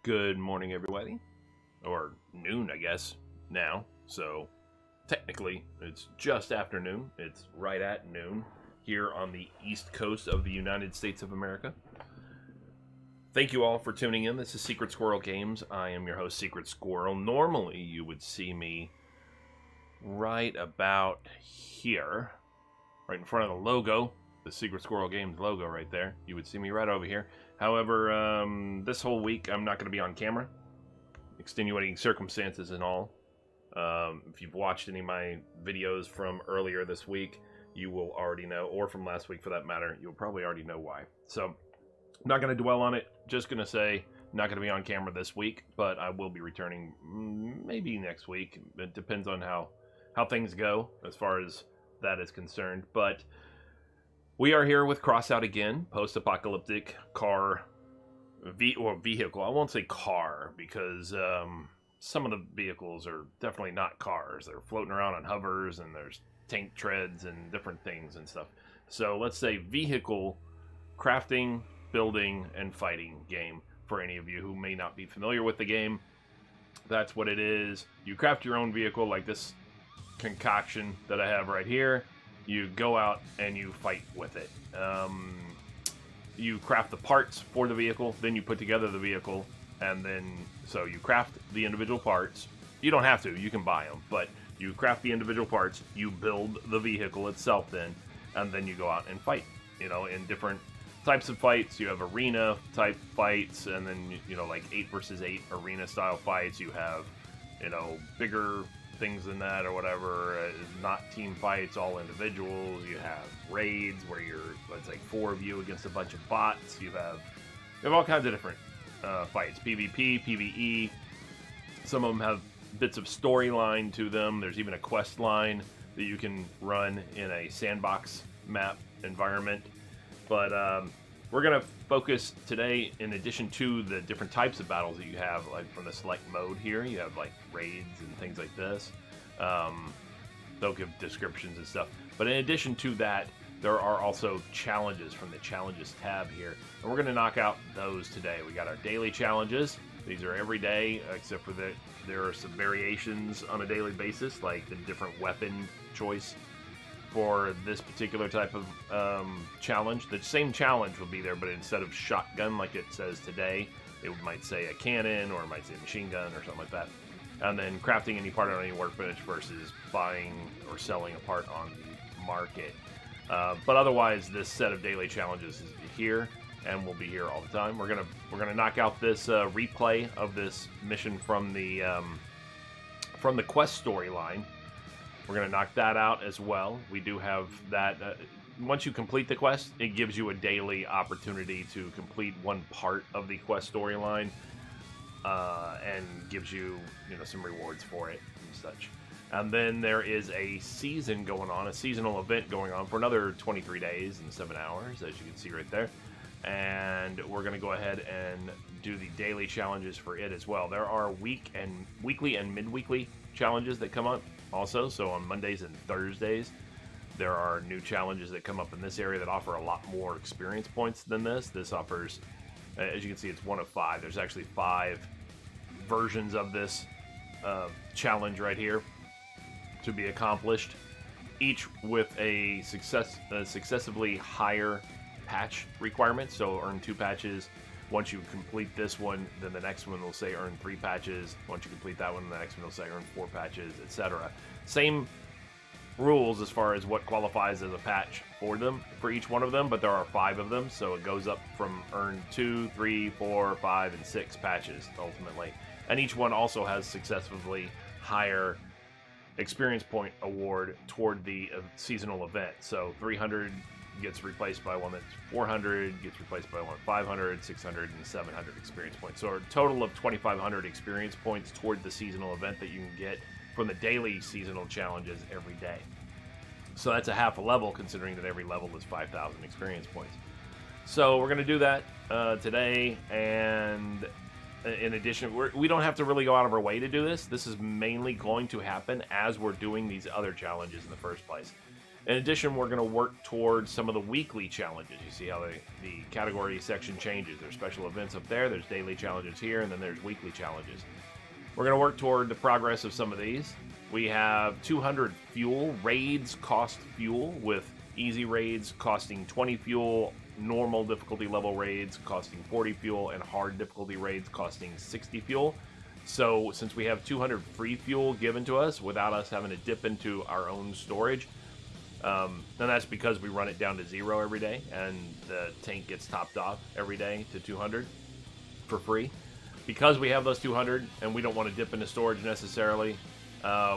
Good morning, everybody. Or noon, I guess, now. So, technically, it's just afternoon. It's right at noon here on the east coast of the United States of America. Thank you all for tuning in. This is Secret Squirrel Games. I am your host, Secret Squirrel. Normally, you would see me right about here, right in front of the logo, the Secret Squirrel Games logo right there. You would see me right over here. However, this whole week I'm not going to be on camera. Extenuating circumstances and all. If you've watched any of my videos from earlier this week, you will already know, or from last week for that matter, you'll probably already know why. So, I'm not going to dwell on it. Just going to say, not going to be on camera this week, but I will be returning maybe next week. It depends on how things go as far as that is concerned. But we are here with Crossout again, post-apocalyptic car vehicle. I won't say car because some of the vehicles are definitely not cars. They're floating around on hovers and there's tank treads and different things and stuff. So let's say vehicle crafting, building, and fighting game for any of you who may not be familiar with the game. That's what it is. You craft your own vehicle like this concoction that I have right here. You go out and you fight with it. You craft the parts for the vehicle, then you put together the vehicle, and then, so you craft the individual parts. You don't have to, you can buy them, but you craft the individual parts, you build the vehicle itself then, and then you go out and fight, in different types of fights. You have arena type fights, and then, like 8 versus 8 arena style fights. You have, bigger things than that or whatever, not team fights, all individuals. You have raids where it's like 4 of you against a bunch of bots. You have all kinds of different fights, PvP, PvE. Some of them have bits of storyline to them. There's even a quest line that you can run in a sandbox map environment. But we're going to focus today, in addition to the different types of battles that you have, like from the select mode here, you have like raids and things like this. They'll give descriptions and stuff. But in addition to that, there are also challenges from the challenges tab here. And we're going to knock out those today. We got our daily challenges. These are every day, except for that there are some variations on a daily basis, like the different weapon choice for this particular type of challenge. The same challenge will be there, but instead of shotgun like it says today, it might say a cannon, or it might say machine gun, or something like that. And then crafting any part on any workbench versus buying or selling a part on the market. But otherwise, this set of daily challenges is here, and will be here all the time. We're gonna knock out this replay of this mission from the quest storyline. We're going to knock that out as well. We do have that. Once you complete the quest, it gives you a daily opportunity to complete one part of the quest storyline, and gives you, some rewards for it and such. And then there is a season going on, a seasonal event going on for another 23 days and 7 hours, as you can see right there. And we're going to go ahead and do the daily challenges for it as well. There are weekly and mid-weekly challenges that come up also. So on Mondays and Thursdays, there are new challenges that come up in this area that offer a lot more experience points than this. This offers, as you can see, it's 1 of 5. There's actually 5 versions of this challenge right here to be accomplished, each with a successively higher patch requirement. So earn 2 patches. Once you complete this one, then the next one will say earn 3 patches. Once you complete that one, the next one will say earn 4 patches, etc. Same rules as far as what qualifies as a patch for each one of them, but there are 5 of them, so it goes up from earn 2, 3, 4, 5, and 6 patches ultimately. And each one also has successively higher experience point award toward the seasonal event. So 300 gets replaced by one that's 400, gets replaced by one 500, 600, and 700 experience points. So a total of 2,500 experience points toward the seasonal event that you can get from the daily seasonal challenges every day. So that's a half a level, considering that every level is 5,000 experience points. So we're going to do that today, and in addition, we don't have to really go out of our way to do this. This is mainly going to happen as we're doing these other challenges in the first place. In addition, we're going to work towards some of the weekly challenges. You see how the category section changes. There's special events up there, there's daily challenges here, and then there's weekly challenges. We're going to work toward the progress of some of these. We have 200 fuel. Raids cost fuel, with easy raids costing 20 fuel, normal difficulty level raids costing 40 fuel, and hard difficulty raids costing 60 fuel. So since we have 200 free fuel given to us without us having to dip into our own storage, and that's because we run it down to 0 every day, and the tank gets topped off every day to 200 for free. Because we have those 200 and we don't want to dip into storage necessarily,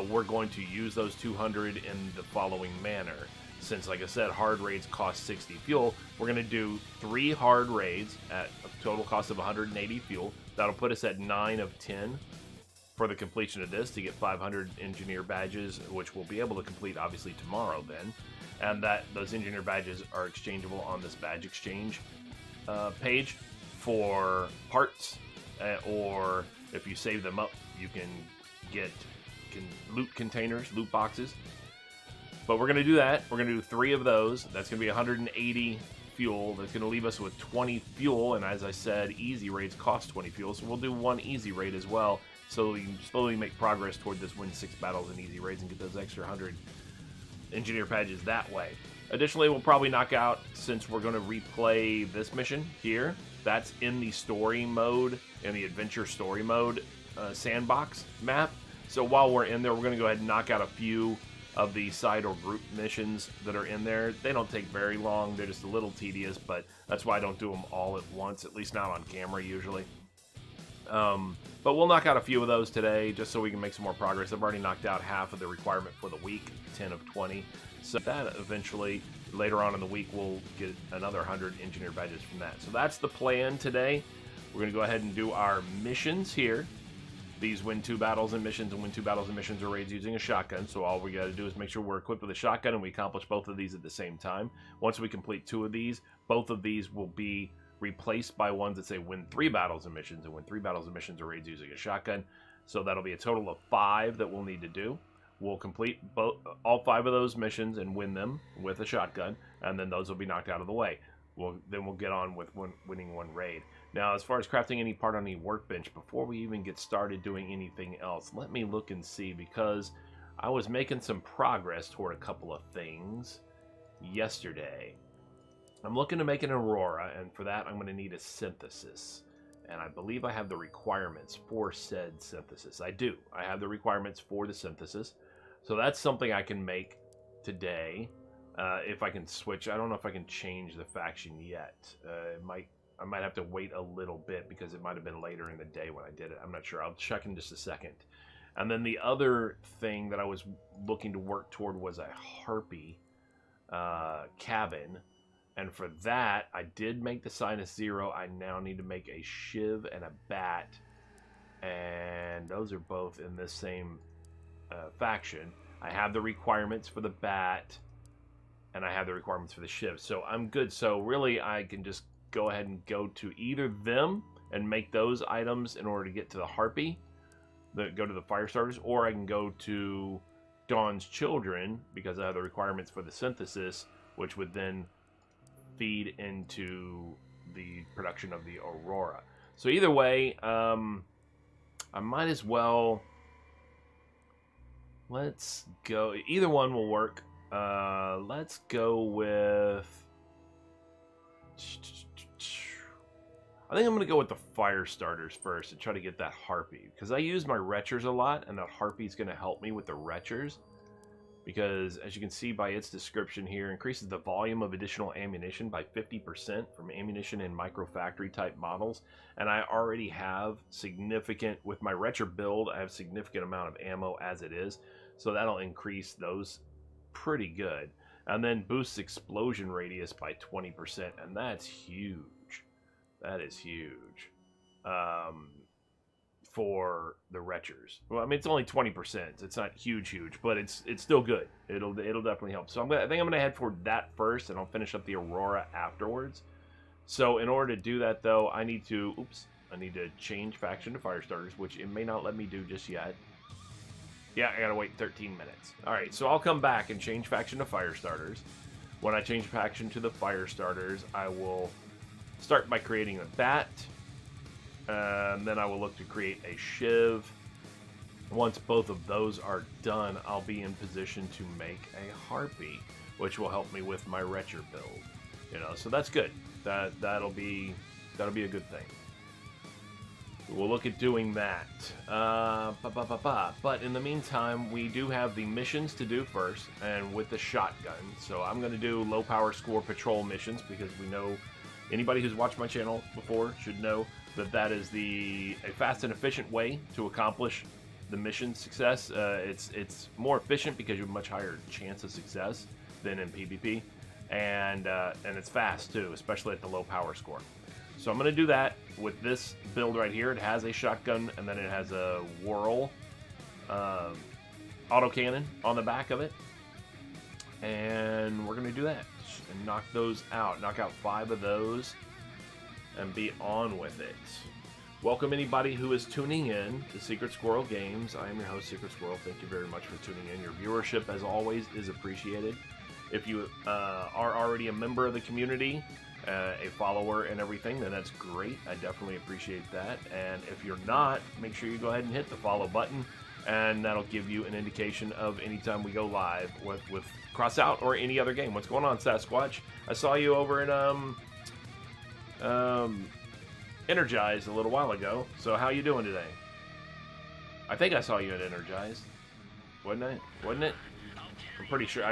we're going to use those 200 in the following manner. Since, like I said, hard raids cost 60 fuel, we're going to do 3 hard raids at a total cost of 180 fuel. That'll put us at 9 of 10 for the completion of this to get 500 engineer badges, which we'll be able to complete obviously tomorrow then. And that those engineer badges are exchangeable on this badge exchange page for parts, or if you save them up, you can get loot containers, loot boxes. But we're going to do that. We're going to do 3 of those. That's going to be 180 fuel. That's going to leave us with 20 fuel. And as I said, easy raids cost 20 fuel. So we'll do 1 easy raid as well. So we can slowly make progress toward this win 6 battles in easy raids and get those extra 100 engineer badges that way. Additionally, we'll probably knock out, since we're going to replay this mission here, that's in the story mode, in the adventure story mode sandbox map. So while we're in there, we're going to go ahead and knock out a few of the side or group missions that are in there. They don't take very long. They're just a little tedious, but that's why I don't do them all at once, at least not on camera usually. But we'll knock out a few of those today just so we can make some more progress. I've already knocked out half of the requirement for the week, 10 of 20. So that eventually, later on in the week, we'll get another 100 engineer badges from that. So that's the plan today. We're going to go ahead and do our missions here. These win 2 battles and missions, and win 2 battles and missions or raids using a shotgun. So all we got to do is make sure we're equipped with a shotgun and we accomplish both of these at the same time. Once we complete 2 of these, both of these will be replaced by ones that say win 3 battles and missions, and win 3 battles and missions or raids using a shotgun. So that'll be a total of 5 that we'll need to do. We'll complete all 5 of those missions and win them with a shotgun, and then those will be knocked out of the way. Then we'll get on with winning 1 raid. Now, as far as crafting any part on the workbench, before we even get started doing anything else, let me look and see, because I was making some progress toward a couple of things yesterday. I'm looking to make an Aurora, and for that I'm going to need a synthesis. And I believe I have the requirements for said synthesis. I do. I have the requirements for the synthesis. So that's something I can make today. If I can switch, I don't know if I can change the faction yet. I might have to wait a little bit because it might have been later in the day when I did it. I'm not sure. I'll check in just a second. And then the other thing that I was looking to work toward was a harpy cabin. And for that, I did make the sinus 0. I now need to make a shiv and a bat. And those are both in this same faction. I have the requirements for the bat, and I have the requirements for the shiv. So I'm good. So really, I can just go ahead and go to either them and make those items in order to get to the harpy, go to the fire starters, or I can go to Dawn's Children because I have the requirements for the synthesis, which would then feed into the production of the Aurora. So either way, I might as well, let's go, either one will work. Let's go with, I think I'm going to go with the fire starters first and try to get that harpy, because I use my retchers a lot, and that harpy is going to help me with the retchers, because as you can see by its description here, increases the volume of additional ammunition by 50% from ammunition and microfactory type models. And I already have significant, with my retcher build, I have significant amount of ammo as it is, so that'll increase those pretty good. And then boosts explosion radius by 20%, and that's huge. That is huge for the retchers. Well, I mean, it's only 20%. It's not huge, but it's still good. It'll definitely help. So I think I'm gonna head for that first, and I'll finish up the Aurora afterwards. So in order to do that, though, I need to change faction to fire starters, which it may not let me do just yet. Yeah, I gotta wait 13 minutes. Alright, so I'll come back and change faction to fire starters. When I change faction to the fire starters, I will start by creating a bat. Then I will look to create a shiv. Once both of those are done, I'll be in position to make a harpy, which will help me with my retcher build. You know, so that's good. That'll be a good thing. We'll look at doing that. But in the meantime, we do have the missions to do first, and with the shotgun. So I'm going to do low power score patrol missions because we know anybody who's watched my channel before should know that that is a fast and efficient way to accomplish the mission success. It's more efficient because you have a much higher chance of success than in PvP, and it's fast too, especially at the low power score. So I'm going to do that with this build right here. It has a shotgun, and then it has a whirl autocannon on the back of it. And we're going to do that and knock those out. Knock out 5 of those and be on with it. Welcome anybody who is tuning in to Secret Squirrel Games. I am your host, Secret Squirrel. Thank you very much for tuning in. Your viewership, as always, is appreciated. If you are already a member of the community, a follower and everything, then that's great. I definitely appreciate that. And if you're not, make sure you go ahead and hit the follow button, and that'll give you an indication of anytime we go live with Crossout or any other game. What's going on, Sasquatch? I saw you over in Energized a little while ago. So how you doing today? I think I saw you at Energized, wasn't it? I'm pretty sure.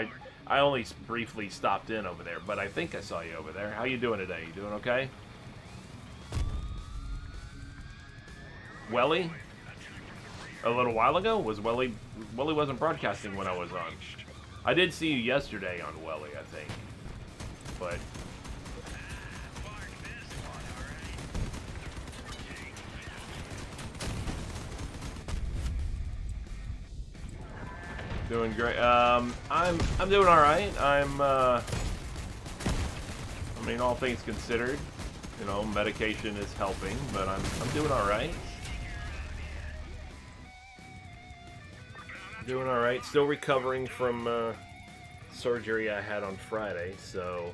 I only briefly stopped in over there, but I think I saw you over there. How you doing today? You doing okay? Welly? A little while ago? Was Welly wasn't broadcasting when I was on. I did see you yesterday on Welly, I think. But doing great. I'm doing all right. I mean, all things considered, you know, medication is helping, but I'm doing all right. Doing all right. Still recovering from surgery I had on Friday, so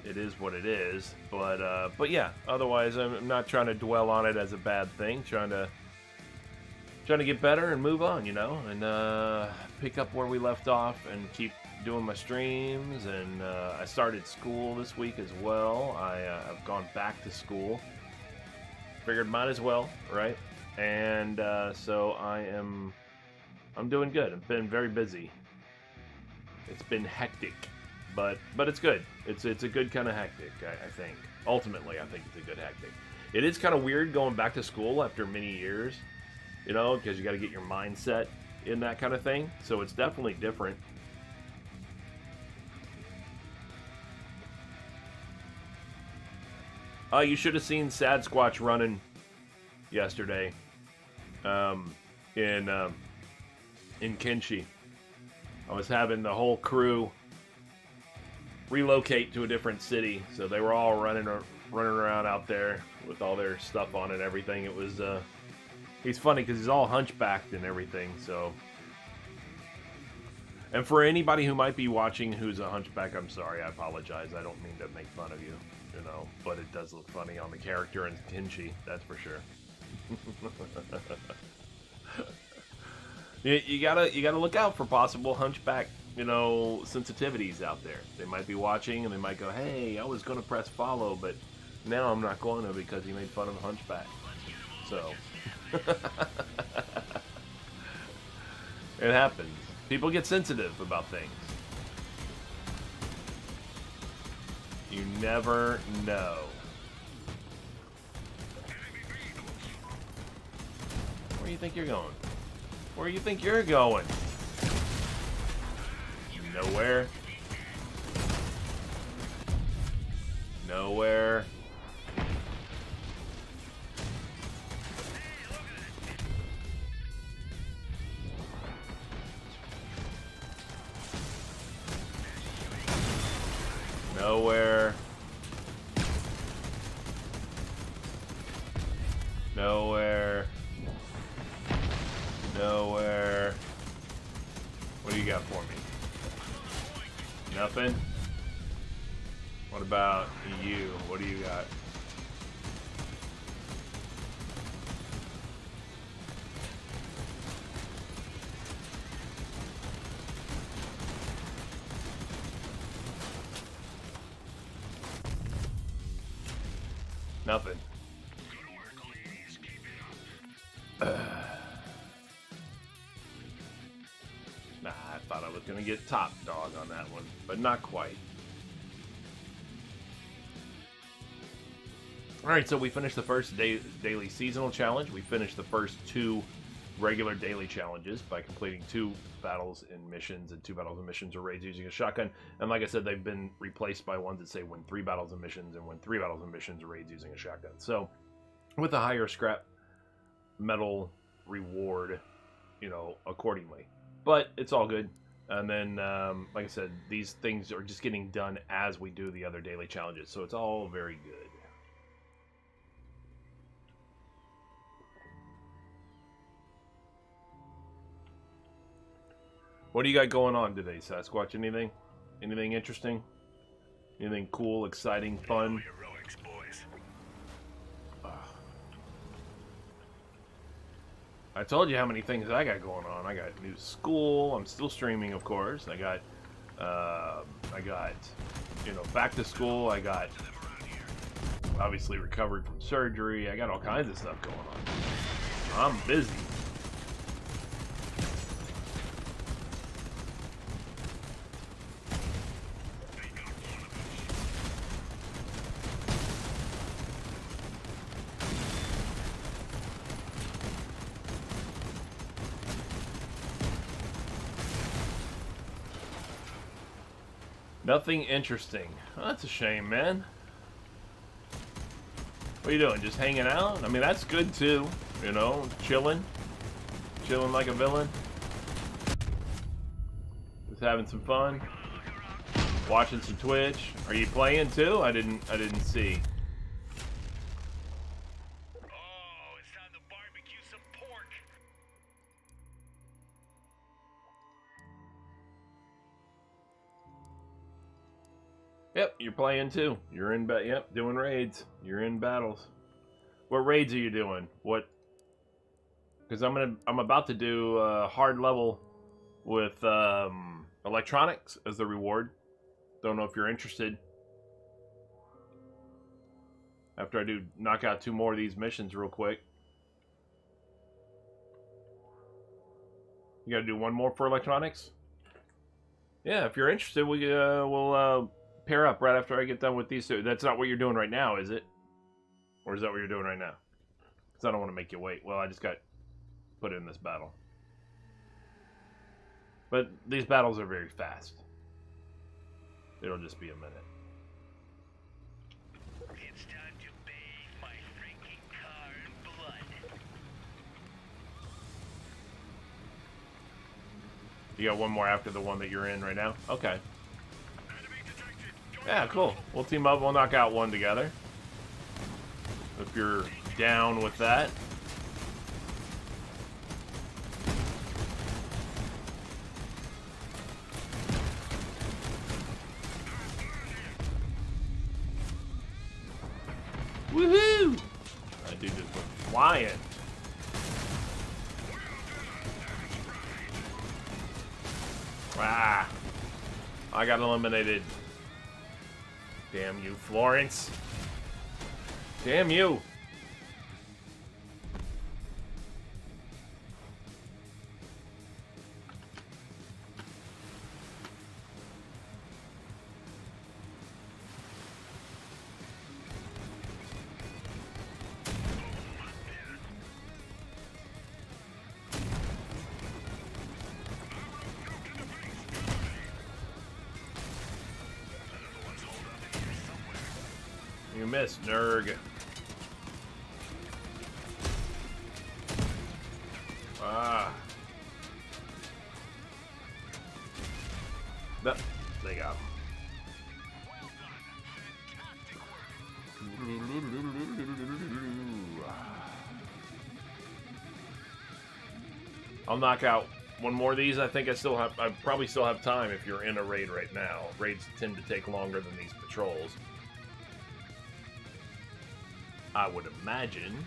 it is what it is. But yeah. Otherwise, I'm not trying to dwell on it as a bad thing. Trying to get better and move on, you know, and pick up where we left off and keep doing my streams. And I started school this week as well. I've gone back to school. Figured might as well, right? And so I'm doing good. I've been very busy. It's been hectic, but it's good. It's a good kind of hectic, I think. Ultimately, I think it's a good hectic. It is kind of weird going back to school after many years, you know, because you got to get your mindset in that kind of thing. So it's definitely different. You should have seen Sad Squatch running yesterday in Kenshi. I was having the whole crew relocate to a different city, so they were all running around out there with all their stuff on and everything. It was he's funny because he's all hunchbacked and everything. So, and for anybody who might be watching who's a hunchback, I'm sorry, I apologize. I don't mean to make fun of you, you know, but it does look funny on the character in Kenshi, that's for sure. You gotta look out for possible hunchback, you know, sensitivities out there. They might be watching and they might go, "Hey, I was gonna press follow, but now I'm not going to because he made fun of the hunchback." So it happens. People get sensitive about things. You never know. Where do you think you're going? Where do you think you're going? Nowhere. Nowhere. Nowhere. Nowhere. Nowhere. Nothing. What about you? What do you got? Nothing. Nah, I thought I was gonna get top dog on that one, but not quite. Alright, so we finished the first daily seasonal challenge. We finished the first 2 regular daily challenges by completing 2 battles and missions, and 2 battles and missions or raids using a shotgun. And like I said, they've been replaced by ones that say win 3 battles and missions and win 3 battles and missions or raids using a shotgun. So, with a higher scrap metal reward, you know, accordingly. But it's all good. And then, like I said, these things are just getting done as we do the other daily challenges. So it's all very good. What do you got going on today, Sasquatch? Anything? Anything interesting? Anything cool, exciting, fun? Heroics, boys. I told you how many things I got going on. I got new school. I'm still streaming, of course. I got, you know, back to school. I got, obviously, recovered from surgery. I got all kinds of stuff going on. I'm busy. Nothing interesting. Oh, that's a shame, man. What are you doing? Just hanging out? I mean, that's good too. You know, chilling. Chilling like a villain. Just having some fun. Watching some Twitch. Are you playing too? I didn't see. Oh, it's time to barbecue some pork. Yep, you're playing too. You're in yep, doing raids. You're in battles. What raids are you doing? What? Because I'm about to do a hard level with electronics as the reward. Don't know if you're interested. After I do knock out 2 more of these missions real quick. You gotta do 1 more for electronics? Yeah, if you're interested, we'll pair up right after I get done with these 2. That's not what you're doing right now, is it? Or is that what you're doing right now? Because I don't want to make you wait. Well, I just got put in this battle. But these battles are very fast. It'll just be a minute. It's time to bathe my freaking car in blood. You got 1 more after the one that you're in right now? Okay. Yeah, cool. We'll team up. We'll knock out 1 together. If you're down with that. Woohoo! That dude just went flying. Ah! I got eliminated. Damn you, Florence. Damn you. You missed, Nerg. Ah. No, they got him. I'll knock out one more of these. I think I probably still have time if you're in a raid right now. Raids tend to take longer than these patrols. I would imagine.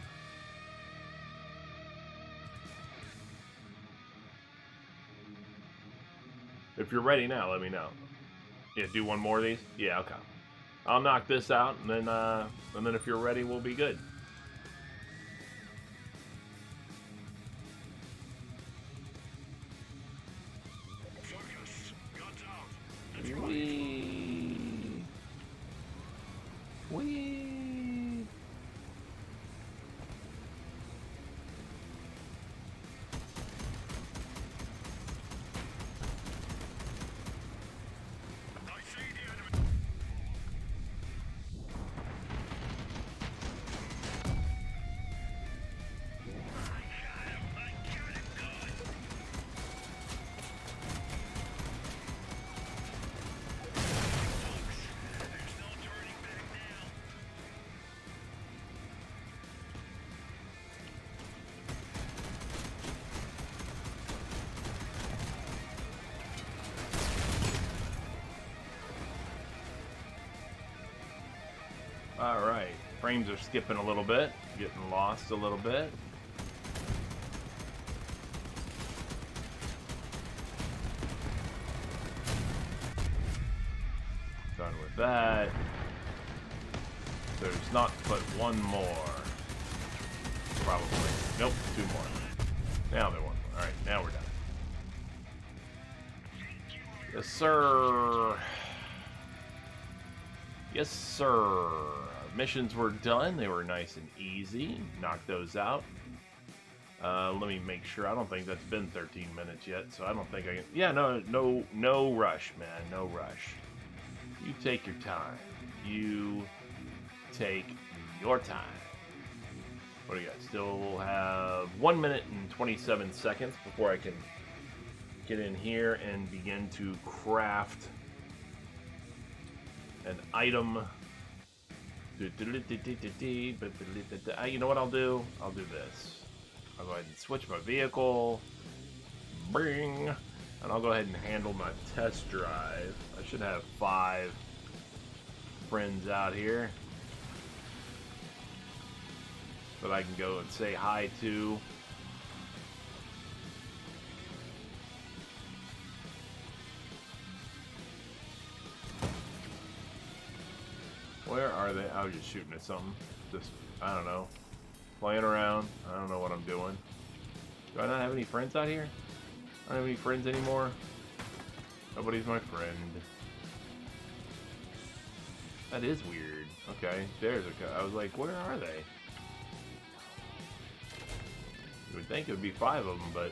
If you're ready now, let me know. Yeah, do one more of these? Yeah, okay. I'll knock this out, and then if you're ready, we'll be good. Wee. Wee. Alright, frames are skipping a little bit, getting lost a little bit. Done with that. There's not but one more. Probably. Nope, two more. Now there's one more. Alright, now we're done. Yes, sir. Yes, sir. Missions were done. They were nice and easy. Knocked those out. Let me make sure. I don't think that's been 13 minutes yet, so I don't think I can. Yeah, no rush, man. No rush. You take your time. You take your time. What do you got? Still have 1 minute and 27 seconds before I can get in here and begin to craft an item. You know what I'll do? I'll do this. I'll go ahead and switch my vehicle. Bring. And I'll go ahead and handle my test drive. I should have 5 friends out here that I can go and say hi to. Where are they? I was just shooting at something. Just, I don't know. Playing around. I don't know what I'm doing. Do I not have any friends out here? I don't have any friends anymore. Nobody's my friend. That is weird. Okay, there's a... I was like, where are they? You would think it would be 5 of them, but...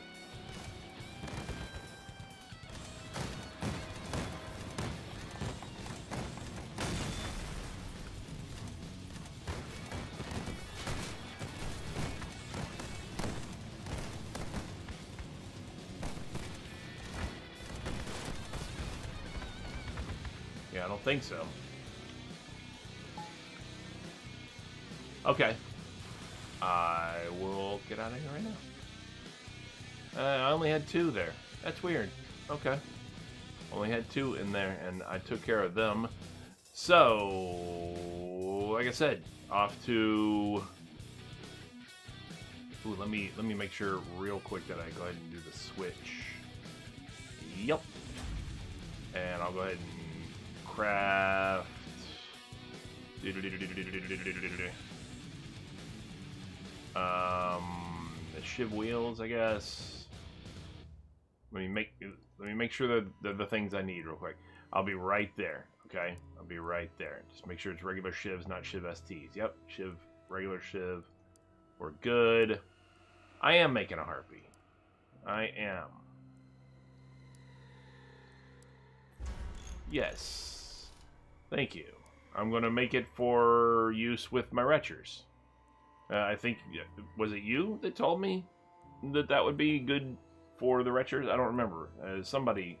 yeah, I don't think so. Okay. I will get out of here right now. I only had 2 there. That's weird. Okay. Only had 2 in there, and I took care of them. So, like I said, off to... Ooh, let me make sure real quick that I go ahead and do the switch. Yep. And I'll go ahead and craft... the shiv wheels, I guess. Let me make sure that they're the things I need real quick. I'll be right there, okay? I'll be right there. Just make sure it's regular shivs, not shiv STs. Yep, shiv, regular shiv. We're good. I am making a harpy. I am. Yes. Thank you. I'm going to make it for use with my retchers. I think, was it you that told me that that would be good for the retchers? I don't remember. Somebody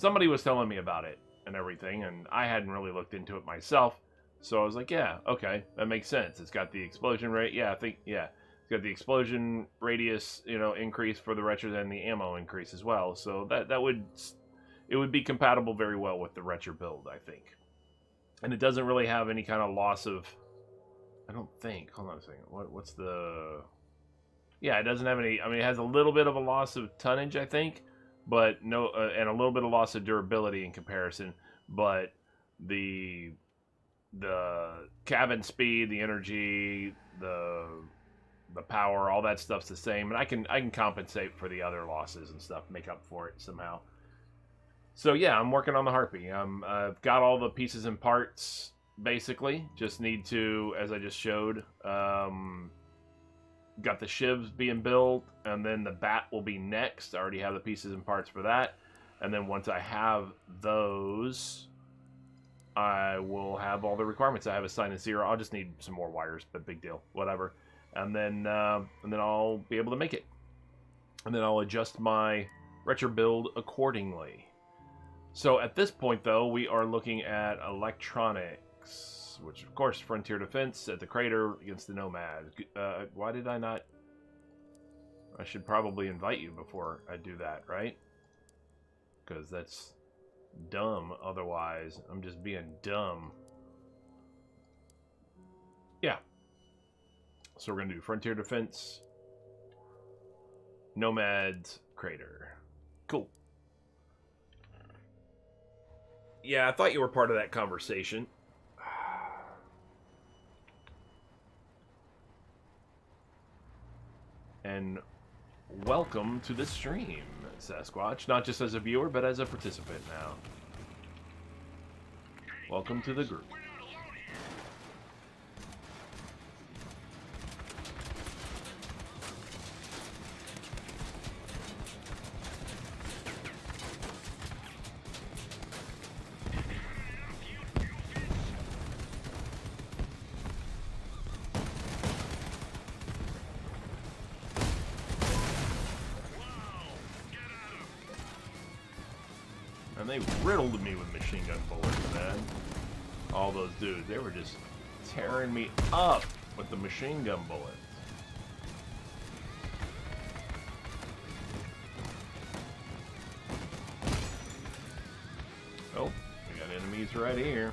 was telling me about it and everything, and I hadn't really looked into it myself. So I was like, yeah, okay, that makes sense. It's got the explosion rate. Yeah, I think, yeah. It's got the explosion radius, increase for the retro and the ammo increase as well. So that would be compatible very well with the retro build, I think. And it doesn't really have any kind of loss of. I don't think. Hold on a second. What's the? Yeah, it doesn't have any. I mean, it has a little bit of a loss of tonnage, I think, but no, and a little bit of loss of durability in comparison. But the cabin speed, the energy, the power, all that stuff's the same, and I can compensate for the other losses and stuff, make up for it somehow. So yeah, I'm working on the Harpy. I've got all the pieces and parts basically. Just need to, as I just showed, got the shivs being built, and then the bat will be next. I already have the pieces and parts for that, and then once I have those, I will have all the requirements. I have a sign and zero. I'll just need some more wires, but big deal, whatever. And then I'll be able to make it, and then I'll adjust my retro build accordingly. So at this point, though, we are looking at electronics, which, of course, Frontier Defense at the crater against the Nomad. Why did I not? I should probably invite you before I do that, right? Because that's dumb otherwise. I'm just being dumb. Yeah. So we're going to do Frontier Defense, Nomad's Crater. Cool. Yeah, I thought you were part of that conversation. And welcome to the stream, Sasquatch. Not just as a viewer, but as a participant now. Welcome to the group. And they riddled me with machine gun bullets, man. All those dudes, they were just tearing me up with the machine gun bullets. Oh, we got enemies right here.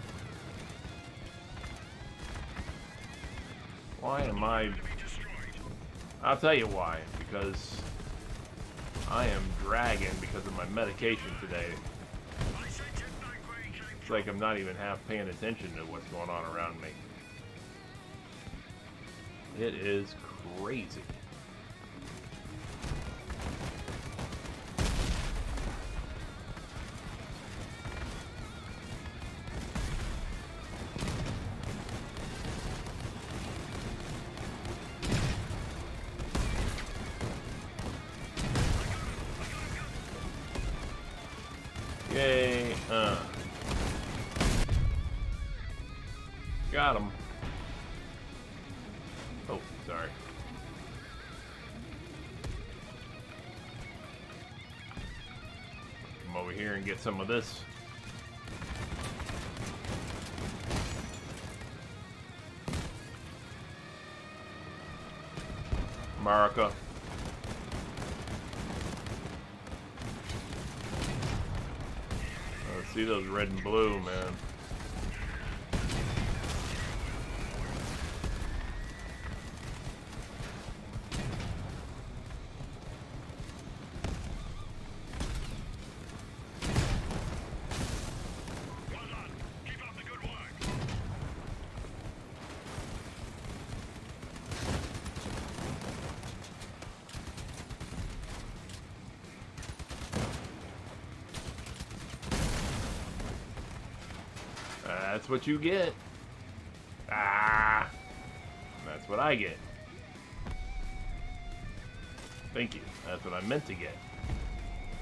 Why am I... I'll tell you why. Because I am dragging because of my medication today. It's like I'm not even half paying attention to what's going on around me. It is crazy. Yay, got him. Oh, sorry. Come over here and get some of this. America. Oh, see those red and blue, man. That's what you get. Ah, that's what I get. Thank you. That's what I meant to get.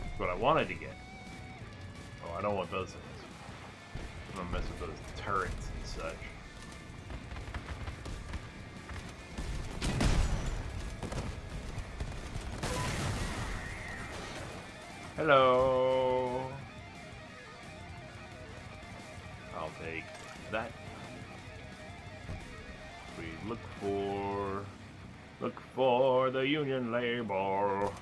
That's what I wanted to get. Oh, I don't want those things. I don't mess with those turrets and such. Hello. I'll take that. We look for Look for the Union label.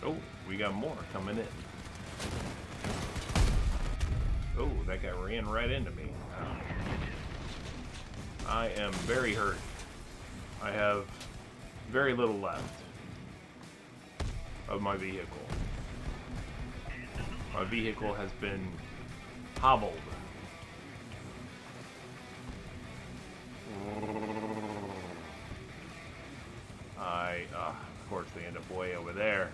Oh, we got more coming in. Oh, that guy ran right into me. I am very hurt. I have very little left of my vehicle. My vehicle has been hobbled. Of course, they end up way over there.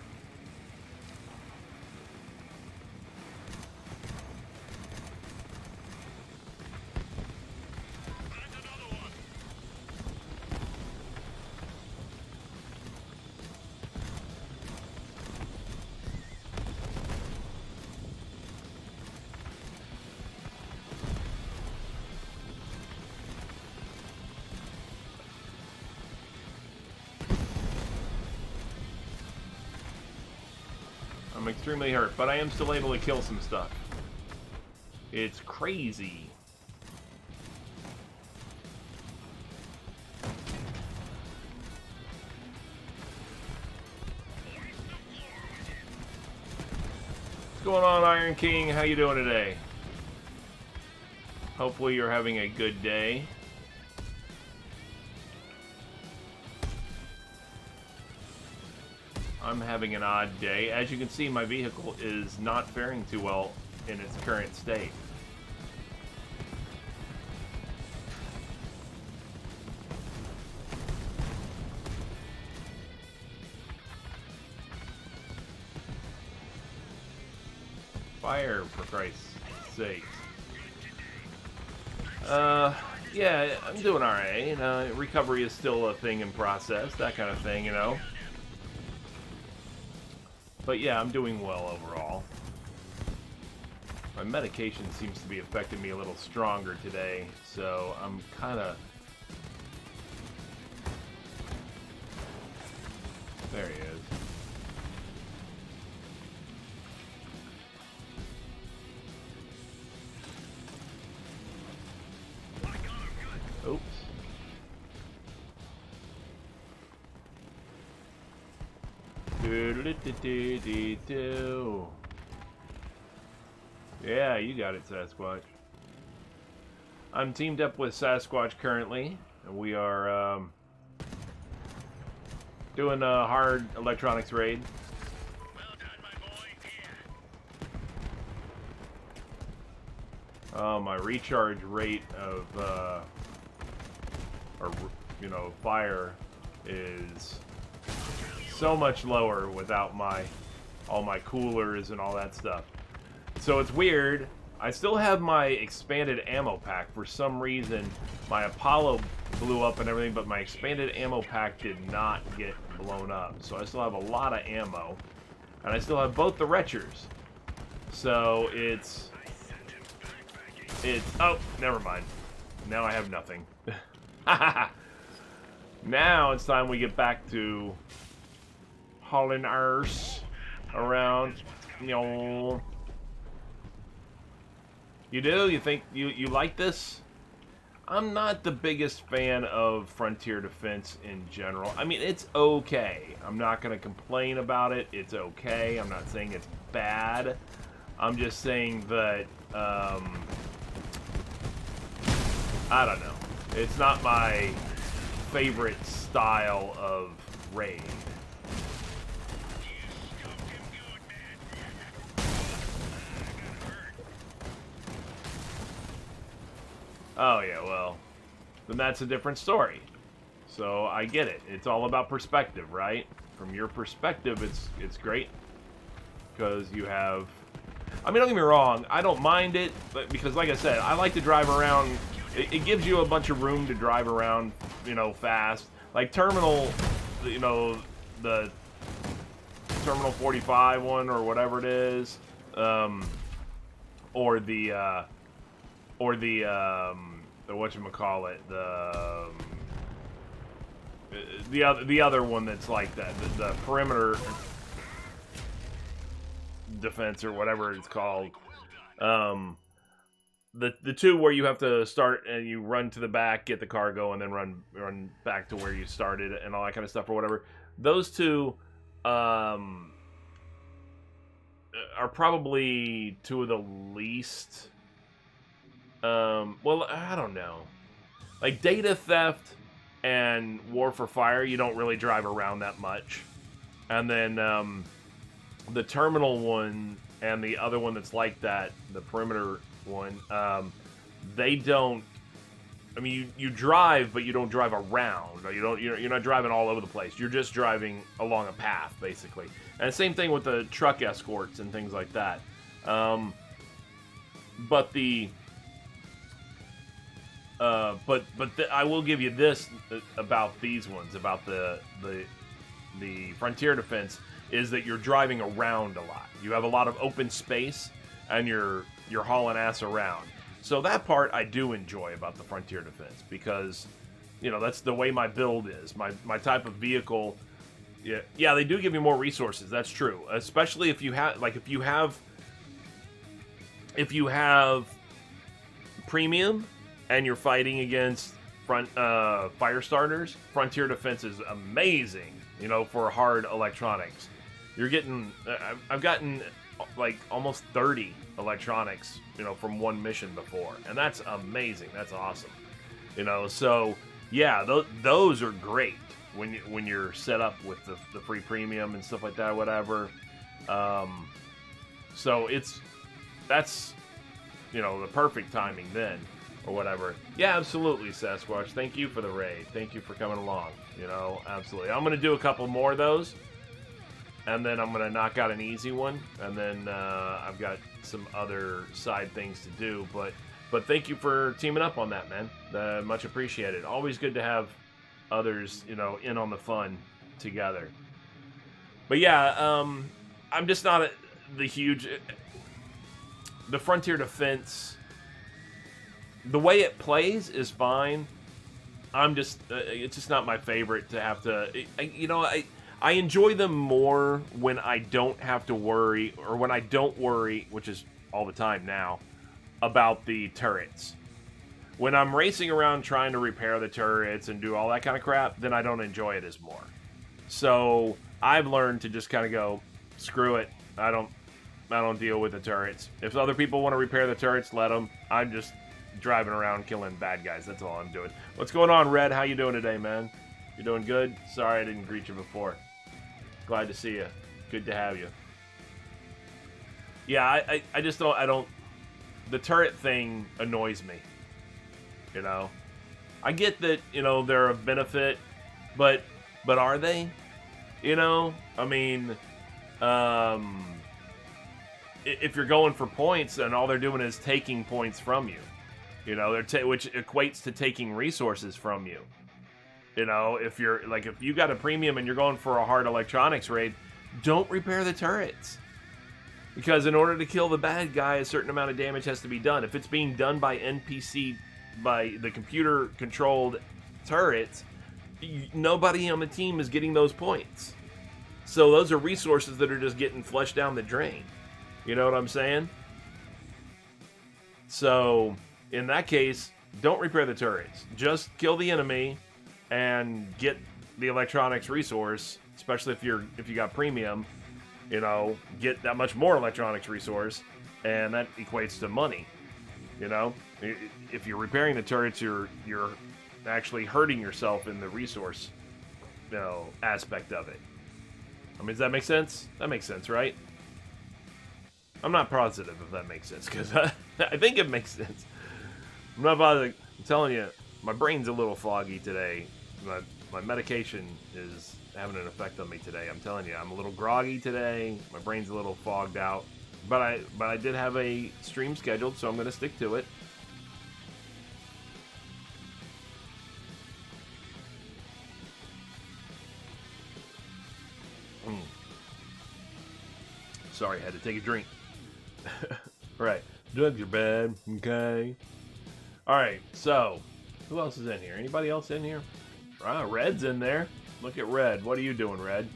I'm extremely hurt, but I am still able to kill some stuff. It's crazy. What's going on, Iron King? How you doing today? Hopefully you're having a good day. I'm having an odd day. As you can see, my vehicle is not faring too well in its current state. Fire, for Christ's sake. Yeah, I'm doing alright. You know, recovery is still a thing in process, that kind of thing, you know. But yeah, I'm doing well overall. My medication seems to be affecting me a little stronger today, so I'm kind of... There he is. Oops. Yeah, you got it, Sasquatch. I'm teamed up with Sasquatch currently, and we are doing a hard electronics raid. Well done, my boy. Oh, my recharge rate of fire is so much lower without all my coolers and all that stuff. So it's weird. I still have my expanded ammo pack. For some reason, my Apollo blew up and everything, but my expanded ammo pack did not get blown up. So I still have a lot of ammo, and I still have both the retchers. So it's oh, never mind. Now I have nothing. Now it's time we get back to hauling arse around. You know. You do? You think you like this? I'm not the biggest fan of Frontier Defense in general. I mean, it's okay. I'm not going to complain about it. It's okay. I'm not saying it's bad. I'm just saying that, I don't know. It's not my favorite style of raid. Oh yeah, well, then that's a different story. So I get it. It's all about perspective, right? From your perspective, it's great because you have. I mean, don't get me wrong. I don't mind it, but because, like I said, I like to drive around. It gives you a bunch of room to drive around, you know, fast. Like Terminal, you know, the Terminal 45 one or whatever it is, or the whatchamacallit, the other one that's like that, the perimeter defense or whatever it's called. The two where you have to start and you run to the back, get the cargo, and then run back to where you started and all that kind of stuff or whatever. Those two are probably two of the least. Well, I don't know. Like data theft and war for fire, you don't really drive around that much. And then the terminal one and the other one that's like that, the perimeter one, they don't. I mean, you drive, but you don't drive around. You're not driving all over the place. You're just driving along a path, basically. And same thing with the truck escorts and things like that. But I will give you this about these ones, about the Frontier Defense, is that you're driving around a lot. You have a lot of open space, and you're hauling ass around. So that part I do enjoy about the Frontier Defense, because, you know, that's the way my build is. My type of vehicle, yeah, they do give you more resources. That's true, especially if you have premium and you're fighting against fire starters. Frontier Defense is amazing, you know, for hard electronics. You're getting, I've gotten like almost 30 electronics, you know, from one mission before, and that's amazing. That's awesome, you know. So yeah, those are great when you're set up with the free premium and stuff like that, whatever. So that's, you know, the perfect timing then, or whatever. Yeah, absolutely, Sasquatch. Thank you for the raid. Thank you for coming along. You know, absolutely. I'm gonna do a couple more of those, and then I'm gonna knock out an easy one, and then I've got some other side things to do. But thank you for teaming up on that, man. Much appreciated. Always good to have others, you know, in on the fun together. But yeah, I'm just not the Frontier Defense. The way it plays is fine. I'm just it's just not my favorite to have to. I enjoy them more when I don't have to worry, or when I don't worry, which is all the time now, about the turrets. When I'm racing around trying to repair the turrets and do all that kind of crap, then I don't enjoy it as more. So I've learned to just kind of go, screw it. I don't deal with the turrets. If other people want to repair the turrets, let them. I'm just driving around killing bad guys. That's all I'm doing. What's going on, Red? How you doing today, man? You doing good? Sorry I didn't greet you before. Glad to see you. Good to have you. Yeah, I just don't. The turret thing annoys me. You know, I get that, you know, they're a benefit, but are they? You know, I mean, if you're going for points, then all they're doing is taking points from you. You know, which equates to taking resources from you. You know, if you got a premium and you're going for a hard electronics raid, don't repair the turrets. Because in order to kill the bad guy, a certain amount of damage has to be done. If it's being done by NPC, by the computer-controlled turrets, nobody on the team is getting those points. So those are resources that are just getting flushed down the drain. You know what I'm saying? So in that case, don't repair the turrets. Just kill the enemy and get the electronics resource, especially if you got premium. You know, get that much more electronics resource, and that equates to money. You know, if you're repairing the turrets, you're actually hurting yourself in the resource, you know, aspect of it. I mean, does that make sense? That makes sense, right? I'm not positive if that makes sense, because I think it makes sense. I'm not positive. I'm telling you, my brain's a little foggy today. My medication is having an effect on me today. I'm telling you, I'm a little groggy today. My brain's a little fogged out. But I did have a stream scheduled, so I'm going to stick to it. Sorry, I had to take a drink. Right. Drugs are bad, okay? All right, so who else is in here? Anybody else in here? Red's in there. Look at Red. What are you doing, Red?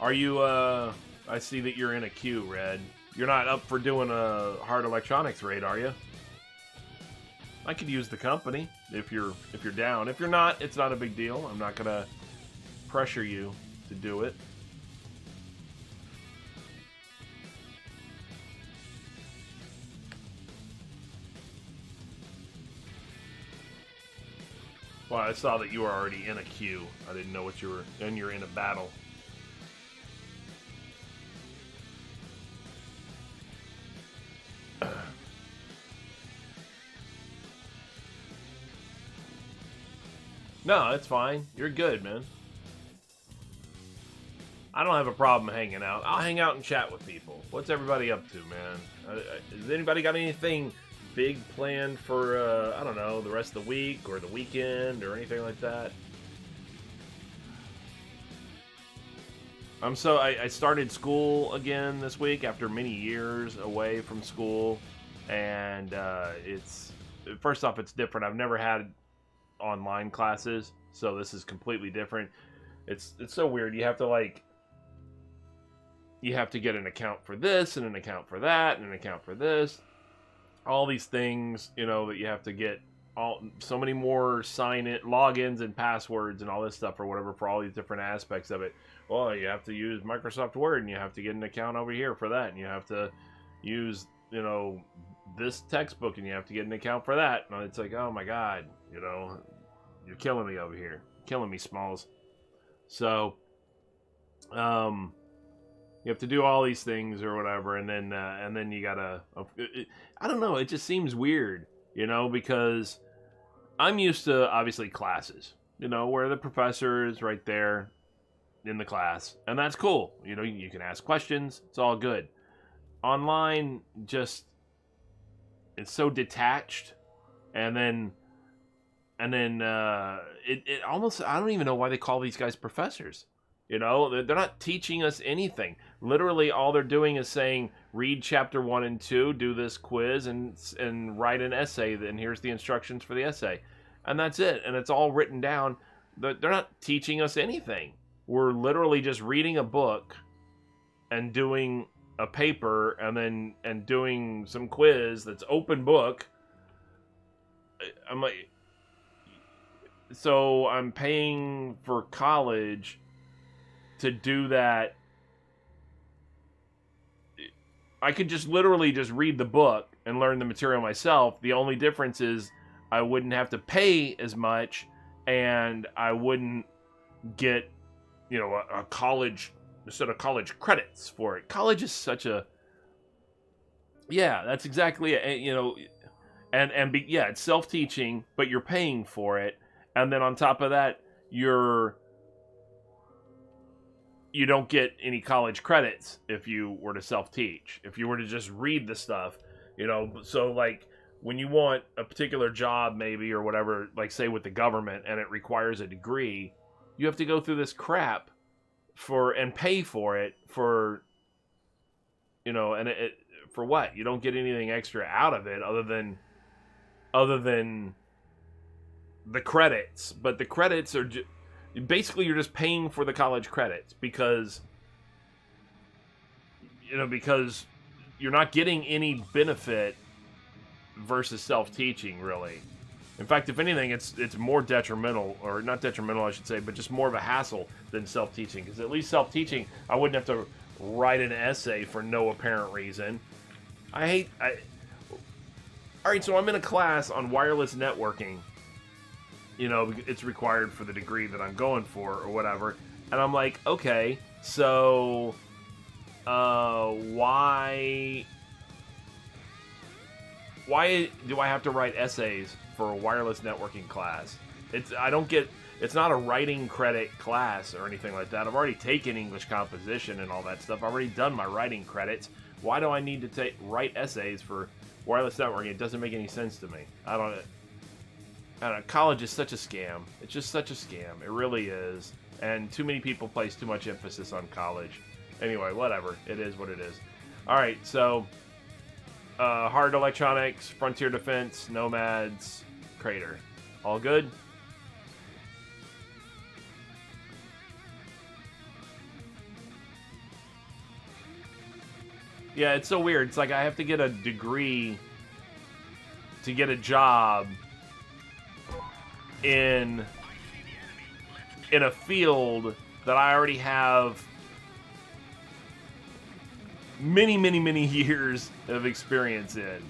Are you, I see that you're in a queue, Red. You're not up for doing a hard electronics raid, are you? I could use the company if you're down. If you're not, it's not a big deal. I'm not gonna pressure you to do it. Well, I saw that you were already in a queue. I didn't know what you were, and you're in a battle. No, it's fine. You're good, man. I don't have a problem hanging out. I'll hang out and chat with people. What's everybody up to, man? Has anybody got anything big planned for, I don't know, the rest of the week or the weekend or anything like that? I started school again this week after many years away from school, and it's, first off, it's different. I've never had online classes, so this is completely different. It's so weird. You have to get an account for this and an account for that and an account for this. All these things, you know, that you have to get so many more logins and passwords and all this stuff or whatever for all these different aspects of it. Well, you have to use Microsoft Word and you have to get an account over here for that, and you have to use, you know, this textbook and you have to get an account for that. And it's like, oh my God, you know, you're killing me over here. Killing me, Smalls. So, you have to do all these things or whatever, and then you gotta. I don't know. It just seems weird, you know, because I'm used to obviously classes, you know, where the professor is right there in the class, and that's cool. You know, you can ask questions. It's all good. Online, just it's so detached, and then it almost, I don't even know why they call these guys professors. You know, they're not teaching us anything. Literally, all they're doing is saying, read chapter 1 and 2, do this quiz, and write an essay. Then here's the instructions for the essay. And that's it. And it's all written down. They're not teaching us anything. We're literally just reading a book and doing a paper and doing some quiz that's open book. I'm like, so I'm paying for college to do that. I could just literally just read the book and learn the material myself. The only difference is I wouldn't have to pay as much, and I wouldn't get, you know, a college, instead of college credits for it. College is such a, yeah, that's exactly it, you know, yeah, it's self-teaching, but you're paying for it, and then on top of that, you don't get any college credits if you were to self-teach. If you were to just read the stuff, you know, so like when you want a particular job maybe or whatever, like say with the government, and it requires a degree, you have to go through this crap and pay for it for, you know, and it for what? You don't get anything extra out of it other than the credits, but the credits are basically, you're just paying for the college credits because you're not getting any benefit versus self-teaching, really. In fact, if anything, it's more detrimental, or not detrimental, I should say, but just more of a hassle than self-teaching. Because at least self-teaching, I wouldn't have to write an essay for no apparent reason. All right, so I'm in a class on wireless networking. You know, it's required for the degree that I'm going for or whatever. And I'm like, okay, so why do I have to write essays for a wireless networking class? It's not a writing credit class or anything like that. I've already taken English composition and all that stuff. I've already done my writing credits. Why do I need to write essays for wireless networking? It doesn't make any sense to me. I don't know. College is such a scam. It's just such a scam. It really is. And too many people place too much emphasis on college. Anyway, whatever. It is what it is. All right, so Hard Electronics, Frontier Defense, Nomads, Crater. All good? Yeah, it's so weird. It's like I have to get a degree to get a job in a field that I already have many years of experience in.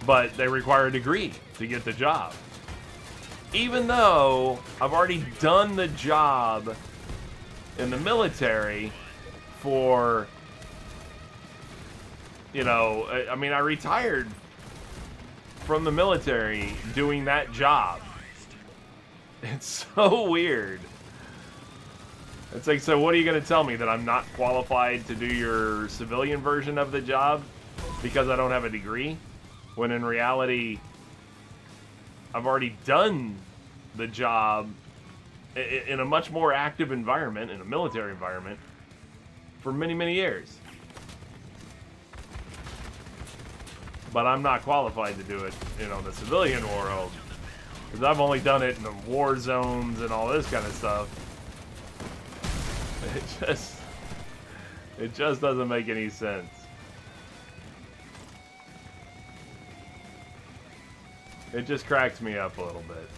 But they require a degree to get the job. Even though I've already done the job in the military for, I mean, I retired from the military doing that job. It's so weird. It's like, so what are you going to tell me? That I'm not qualified to do your civilian version of the job because I don't have a degree? When in reality, I've already done the job in a much more active environment, in a military environment, for many years. But I'm not qualified to do it, in the civilian world. Because I've only done it in the war zones and all this kind of stuff. It just doesn't make any sense. It just cracks me up a little bit.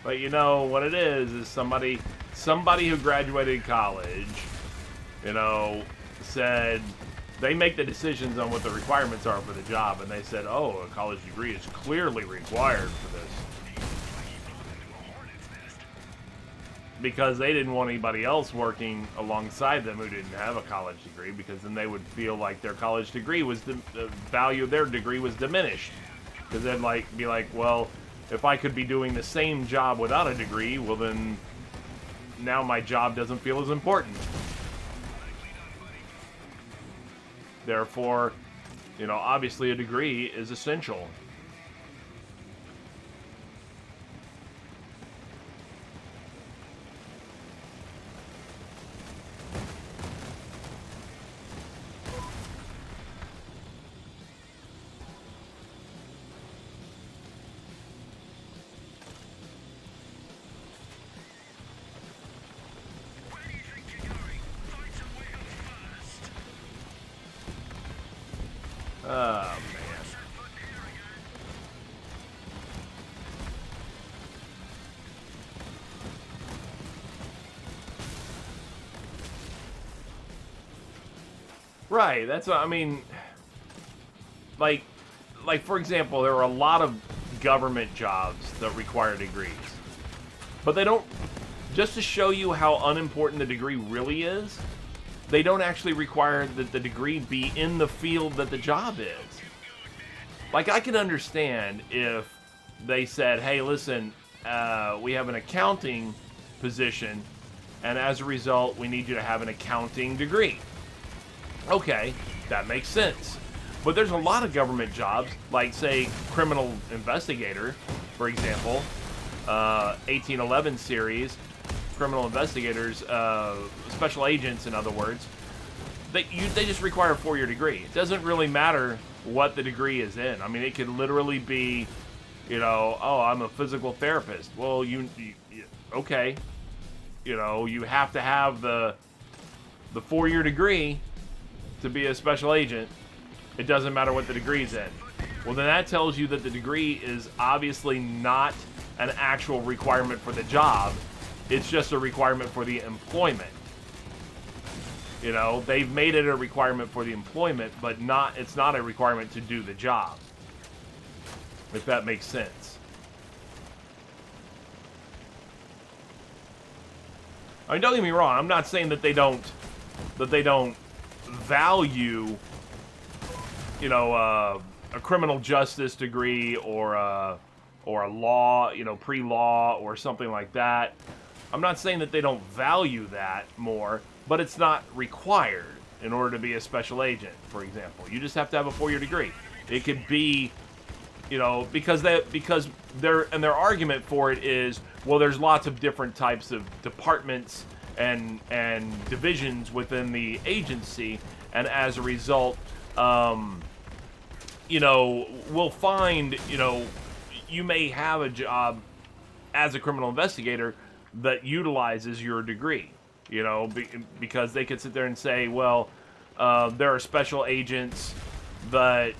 But you know what it is somebody who graduated college, said they make the decisions on what the requirements are for the job, and they said, oh, a college degree is clearly required for this. Because they didn't want anybody else working alongside them who didn't have a college degree, because then they would feel like their college degree was, the value of their degree was diminished. Because they'd be like, well, if I could be doing the same job without a degree, well then, now my job doesn't feel as important. Therefore, obviously a degree is essential. Oh, man. Right, that's what I mean. Like for example, there are a lot of government jobs that require degrees. But they don't, just to show you how unimportant the degree really is, they don't actually require that the degree be in the field that the job is. Like, I can understand if they said, hey, listen, we have an accounting position, and as a result, we need you to have an accounting degree. Okay, that makes sense. But there's a lot of government jobs, like, say, criminal investigator, for example, 1811 series, criminal investigators, special agents, in other words, they just require a 4-year degree. It doesn't really matter what the degree is in. I mean, it could literally be, oh, I'm a physical therapist. Well, okay, you have to have the 4-year degree to be a special agent. It doesn't matter what the degree's in. Well, then that tells you that the degree is obviously not an actual requirement for the job. It's just a requirement for the employment. They've made it a requirement for the employment, but it's not a requirement to do the job. If that makes sense. I mean, don't get me wrong. I'm not saying that they don't value, a a criminal justice degree or a law, pre-law or something like that. I'm not saying that they don't value that more, but it's not required in order to be a special agent, for example. You just have to have a 4-year degree. It could be, because their argument for it is, well, there's lots of different types of departments and divisions within the agency, and as a result, we'll find, you may have a job as a criminal investigator that utilizes your degree, because they could sit there and say, well, there are special agents that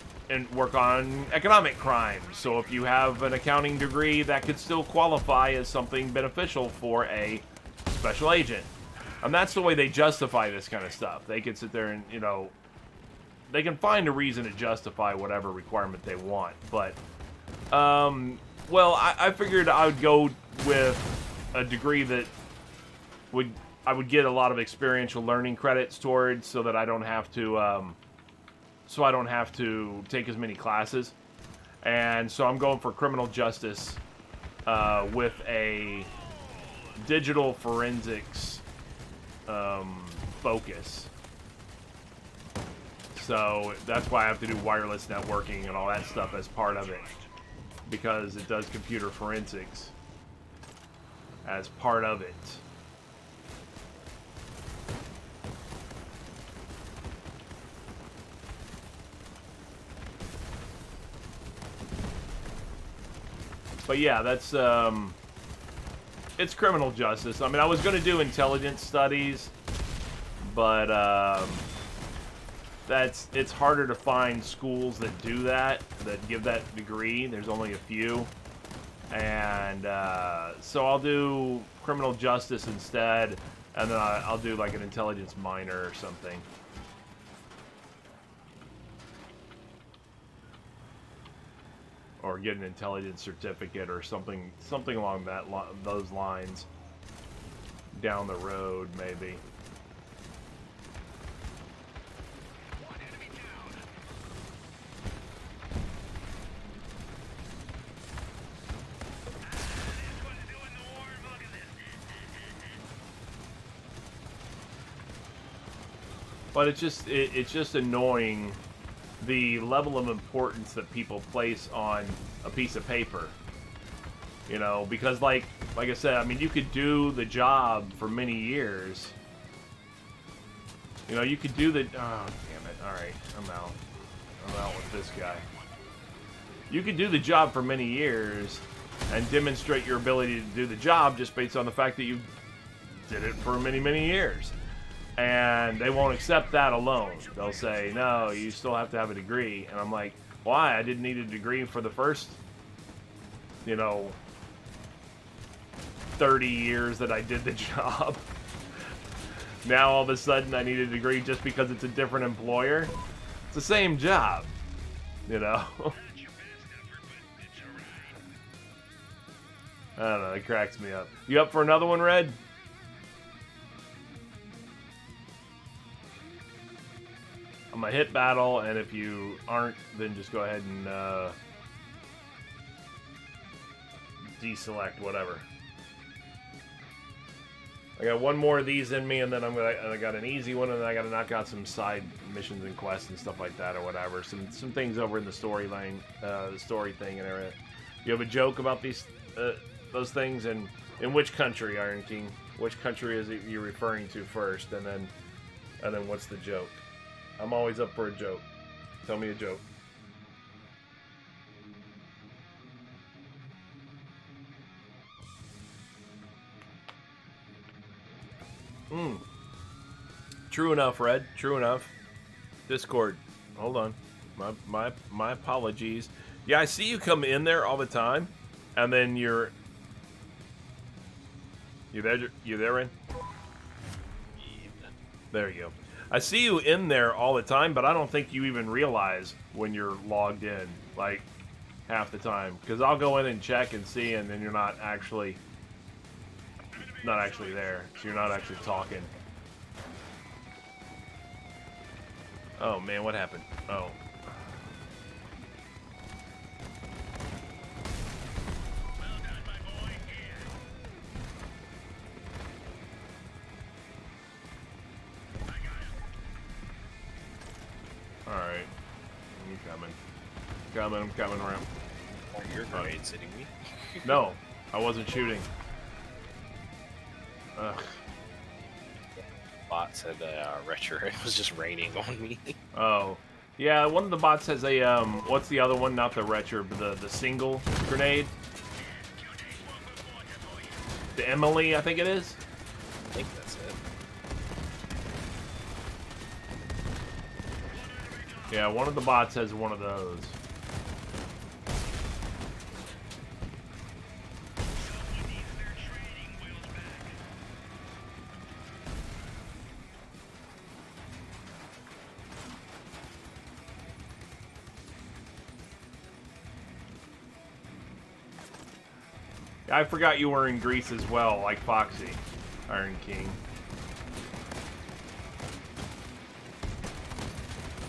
work on economic crimes. So if you have an accounting degree, that could still qualify as something beneficial for a special agent. And that's the way they justify this kind of stuff. They could sit there and, they can find a reason to justify whatever requirement they want. But, I figured I would go with a degree that I would get a lot of experiential learning credits towards, so that I don't have to take as many classes. And so I'm going for criminal justice with a digital forensics focus. So that's why I have to do wireless networking and all that stuff as part of it, because it does computer forensics as part of it. But yeah, that's it's criminal justice. I mean, I was going to do intelligence studies, but it's harder to find schools that do that give that degree. There's only a few, and so I'll do criminal justice instead, and then I'll do like an intelligence minor or something. Or get an intelligence certificate or something along those lines down the road, maybe. But it's just annoying, the level of importance that people place on a piece of paper, because like I said, I mean, you could do the job for many years. You could do the, oh damn it, alright, I'm out with this guy. You could do the job for many years and demonstrate your ability to do the job just based on the fact that you did it for many, many years. And they won't accept that alone. They'll say, no, you still have to have a degree. And I'm like, why? I didn't need a degree for the first, 30 years that I did the job. Now all of a sudden I need a degree just because it's a different employer. It's the same job, I don't know, it cracks me up. You up for another one, Red? I'm gonna hit battle, and if you aren't, then just go ahead and deselect whatever. I got one more of these in me, and then I got an easy one, and then I gotta knock out some side missions and quests and stuff like that, or whatever. Some things over in the storyline, the story thing and everything. You have a joke about those things, and in which country, Iron King? Which country is it you're referring to first, and then what's the joke? I'm always up for a joke. Tell me a joke. True enough, Red. True enough. Discord. Hold on. My apologies. Yeah, I see you come in there all the time, and then you there, Ren? There you go. I see you in there all the time, but I don't think you even realize when you're logged in, like, half the time. Because I'll go in and check and see, and then you're not actually there. So you're not actually talking. Oh, man, what happened? Oh. I'm coming around. Are your grenades hitting me? No, I wasn't shooting. Ugh. Bot said retro. It was just raining on me. Oh. Yeah, one of the bots has a, what's the other one? Not the retro, but the single grenade. The Emily, I think it is. I think that's it. Yeah, one of the bots has one of those. I forgot you were in Greece as well, like Foxy, Iron King.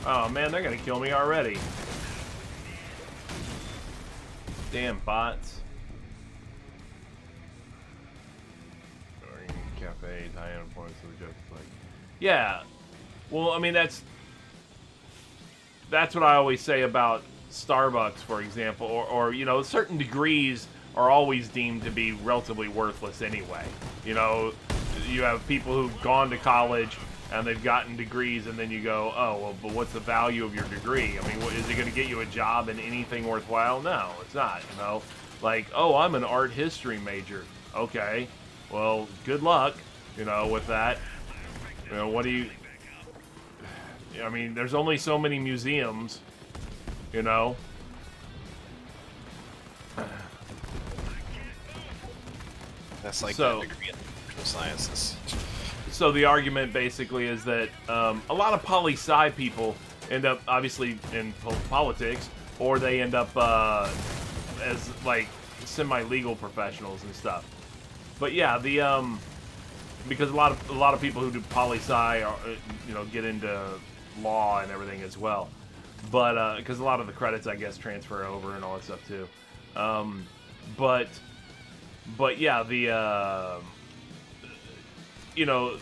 Oh man, they're gonna kill me already. Damn bots. Cafes, high end points, so just like, yeah. Well, I mean that's what I always say about Starbucks, for example, or you know, certain degrees are always deemed to be relatively worthless anyway. You know, you have people who've gone to college and they've gotten degrees, and then you go, oh, well, but what's the value of your degree? I mean, is it going to get you a job in anything worthwhile? No, it's not, you know. Like, oh, I'm an art history major. Okay, well, good luck, you know, with that. You know, what do you... I mean, there's only so many museums, you know. That's like So- the degree in natural sciences. So the argument basically is that a lot of poli-sci people end up obviously in politics, or they end up as like semi-legal professionals and stuff. But yeah, the because a lot of people who do poli-sci are, you know, get into law and everything as well. But because a lot of the credits, I guess, transfer over and all that stuff too. But yeah, the you know,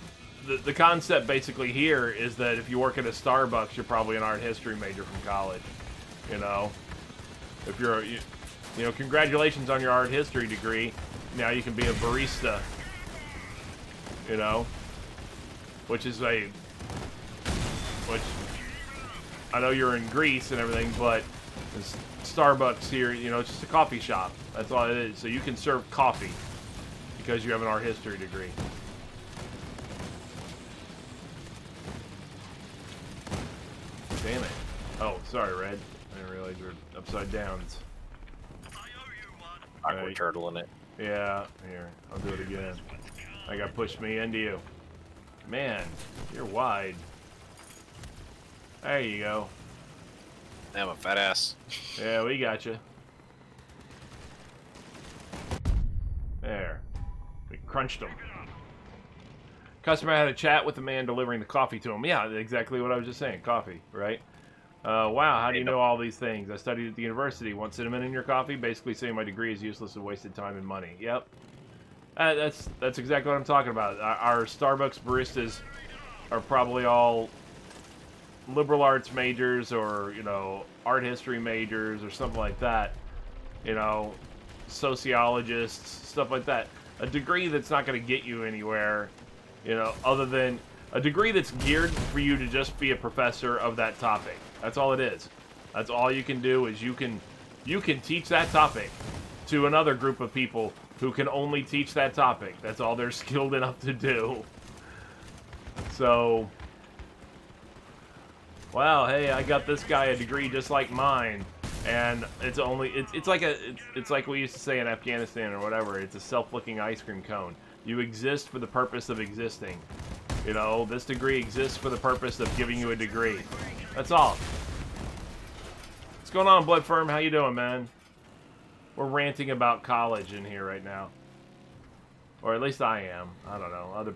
the concept basically here is that if you work at a Starbucks, you're probably an art history major from college. You know, if you're, you know, congratulations on your art history degree. Now you can be a barista. You know, which I know you're in Greece and everything, but it's Starbucks here, you know, it's just a coffee shop. That's all it is. So you can serve coffee because you have an art history degree. Damn it. Oh, sorry, Red. I didn't realize you were upside down. Awkward Right. turtle in it. Yeah, here. I'll do it again. I got pushed me into you. Man, you're wide. There you go. Damn, a fat ass. Yeah, we got you. There. We crunched them. Customer had a chat with the man delivering the coffee to him. Yeah, exactly what I was just saying. Coffee, right? Wow, how do you know all these things? I studied at the university. Want cinnamon in your coffee? Basically saying my degree is useless and wasted time and money. Yep. That's exactly what I'm talking about. Our Starbucks baristas are probably all liberal arts majors, or, you know, art history majors or something like that. You know, sociologists, stuff like that. A degree that's not going to get you anywhere, you know, other than a degree that's geared for you to just be a professor of that topic. That's all it is. That's all you can do, is you can teach that topic to another group of people who can only teach that topic. That's all they're skilled enough to do. So, wow, hey, I got this guy a degree just like mine, and it's like we used to say in Afghanistan or whatever. It's a self-licking ice cream cone. You exist for the purpose of existing. You know, this degree exists for the purpose of giving you a degree. That's all. What's going on, Blood Firm? How you doing, man? We're ranting about college in here right now. Or at least I am. I don't know.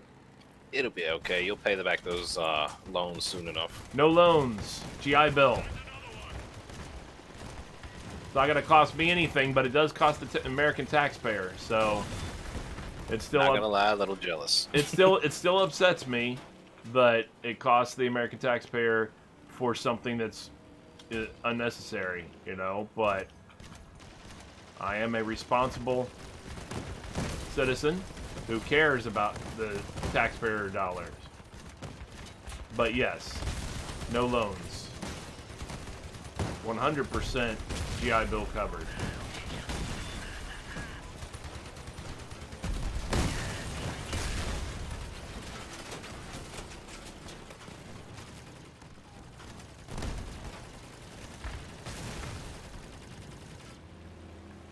It'll be okay. You'll pay back those loans soon enough. No loans. GI Bill. It's not going to cost me anything, but it does cost the American taxpayer, so... It's still Not gonna lie, a little jealous. it still upsets me that it costs the American taxpayer for something that's unnecessary, you know, but I am a responsible citizen who cares about the taxpayer dollars. But yes, no loans. 100% GI Bill covered.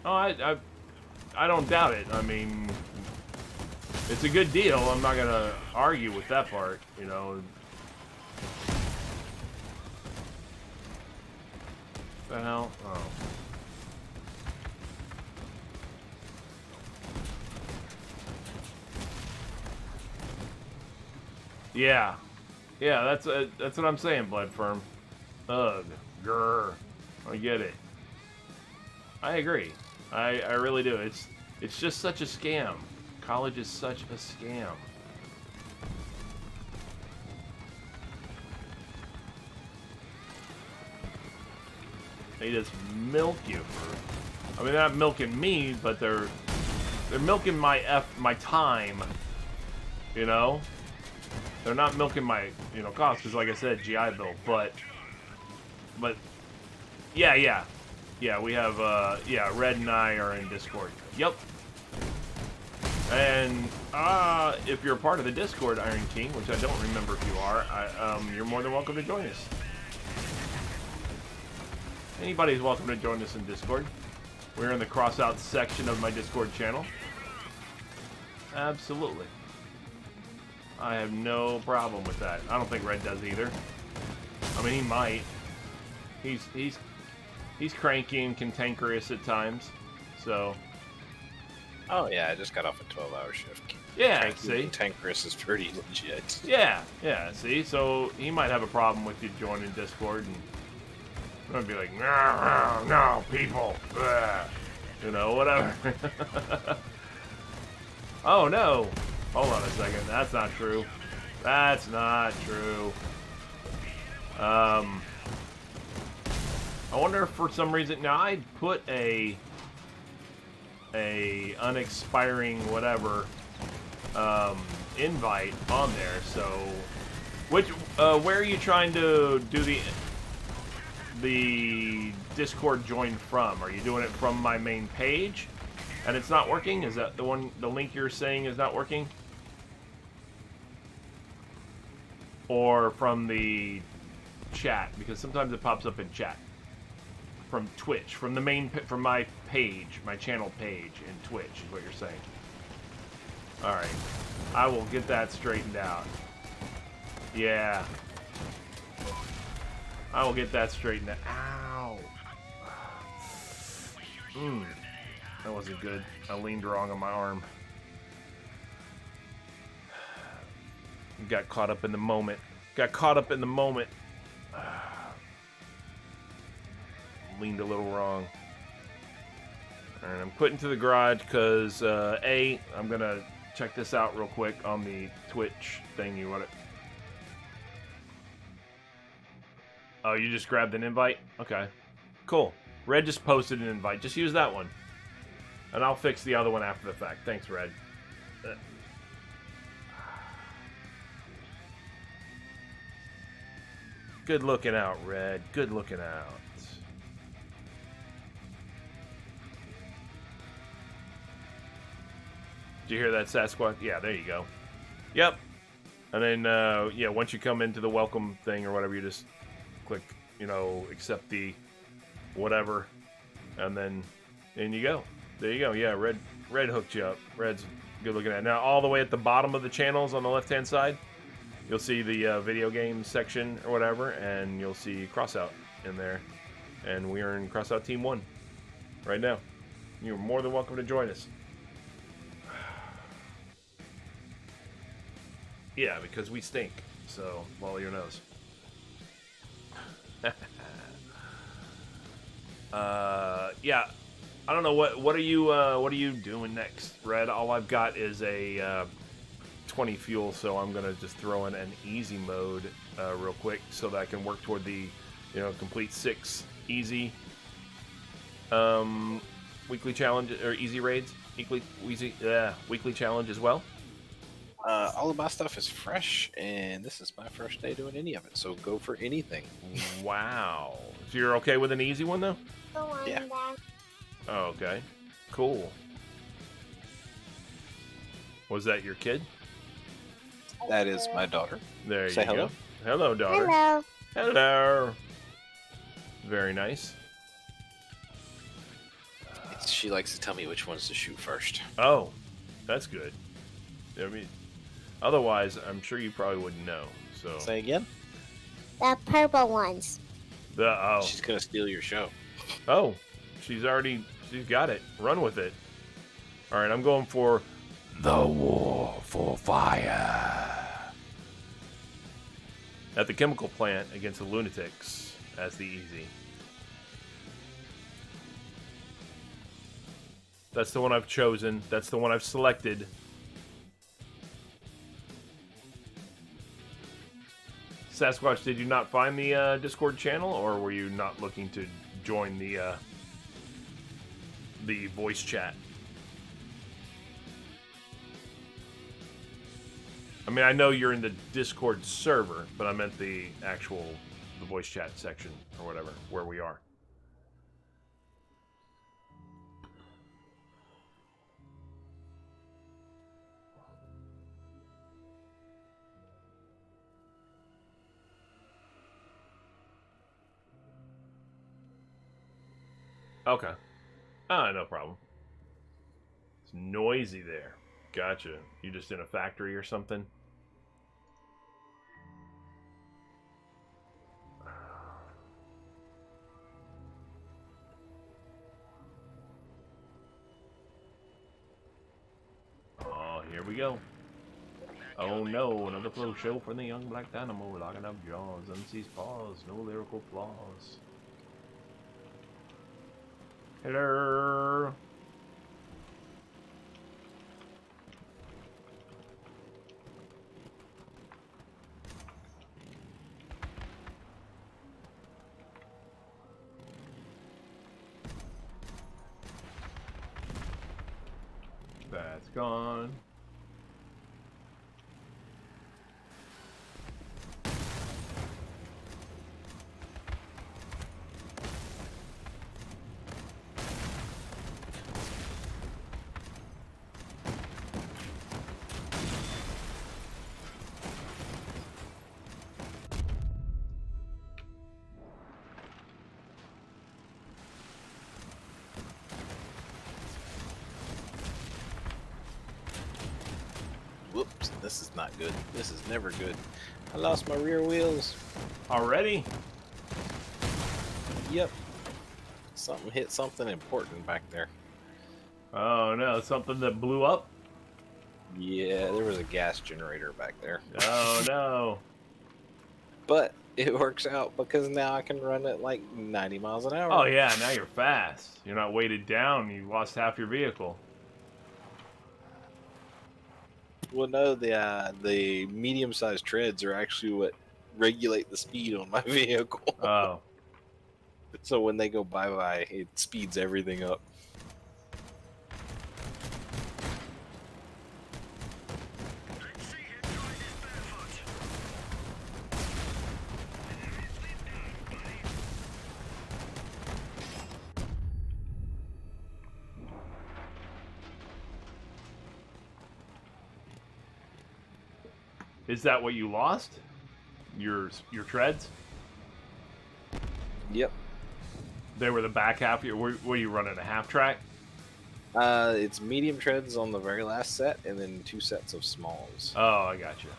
Oh, I don't doubt it. I mean, it's a good deal. I'm not gonna argue with that part, you know. The hell? Oh. Yeah. Yeah, that's what I'm saying, Blood Firm. Ugh. Grr. I get it. I agree. I really do. It's just such a scam. College is such a scam. They just milk you for, I mean, they're not milking me, but they're milking my time, you know? They're not milking my, you know, costs, because like I said, GI Bill, but yeah, we have, yeah, Red and I are in Discord. Yep. And, if you're a part of the Discord, Iron King, which I don't remember if you are, you're more than welcome to join us. Anybody's welcome to join us in Discord. We're in the cross-out section of my Discord channel. Absolutely. I have no problem with that. I don't think Red does either. I mean, he might. He's cranky and cantankerous at times, so. Oh yeah, I just got off a 12-hour shift. Yeah, Cranky see? and cantankerous is pretty legit. Yeah, see? So he might have a problem with you joining Discord, and I'm gonna be like, no, people. Ugh. You know, whatever. Oh no. Hold on a second. That's not true. That's not true. I wonder if for some reason, now I put a unexpiring whatever invite on there. So, where are you trying to do the Discord join from? Are you doing it from my main page, and it's not working? Is that the link you're saying is not working? Or from the chat, because sometimes it pops up in chat. From Twitch, from my page, my channel page in Twitch is what you're saying. All right, I will get that straightened out. Yeah, I will get that straightened out. Ow. That wasn't good. I leaned wrong on my arm. Got caught up in the moment. Leaned a little wrong. Alright, I'm quitting to the garage because, I'm going to check this out real quick on the Twitch thing. You want it? Oh, you just grabbed an invite? Okay. Cool. Red just posted an invite. Just use that one. And I'll fix the other one after the fact. Thanks, Red. Good looking out, Red. Good looking out. Did you hear that, Sasquatch? Yeah, there you go. Yep. And then, yeah, once you come into the welcome thing or whatever, you just click, you know, accept the whatever, and then you go. There you go. Yeah, Red hooked you up. Red's good looking at. Now, all the way at the bottom of the channels on the left-hand side, you'll see the video game section or whatever, and you'll see Crossout in there. And we are in Crossout Team 1 right now. You're more than welcome to join us. Yeah, because we stink. So, follow your nose. Yeah. I don't know what are you doing next, Red? All I've got is a 20 fuel, so I'm gonna just throw in an easy mode real quick so that I can work toward the You know, complete 6 easy weekly challenge or easy raids, weekly challenge as well. All of my stuff is fresh, and this is my first day doing any of it. So go for anything. Wow. So you're okay with an easy one though? Yeah. Oh, okay. Cool. Was that your kid? That is my daughter. There Say you hello. go. Hello, daughter. Hello. Hello. Very nice. She likes to tell me which ones to shoot first. Oh, that's good. I mean, otherwise, I'm sure you probably wouldn't know. So Say again? The purple ones. She's gonna steal your show. She's got it. Run with it. All right, I'm going for the War for Fire at the chemical plant against the lunatics as the easy. That's the one I've chosen. That's the one I've selected. Sasquatch, did you not find the Discord channel, or were you not looking to join the voice chat? I mean, I know you're in the Discord server, but I meant the voice chat section or whatever, where we are. Okay. No problem. It's noisy there. Gotcha. You just in a factory or something? Oh, here we go. Oh no, another flow show for the young black dynamo, locking up jaws, MC's paws, no lyrical flaws. Hello. That's gone. Whoops, this is not good. This is never good. I lost my rear wheels. Already? Yep. Something hit something important back there. Oh no, something that blew up? Yeah, there was a gas generator back there. Oh no. But it works out because now I can run at like 90 miles an hour. Oh yeah, now you're fast. You're not weighted down, you lost half your vehicle. Well, no, the medium-sized treads are actually what regulate the speed on my vehicle. Oh. So when they go bye-bye, it speeds everything up. Is that what you lost? Your treads? Yep. They were the back half. Were you running a half track? It's medium treads on the very last set, and then 2 sets of smalls. Oh, I got you.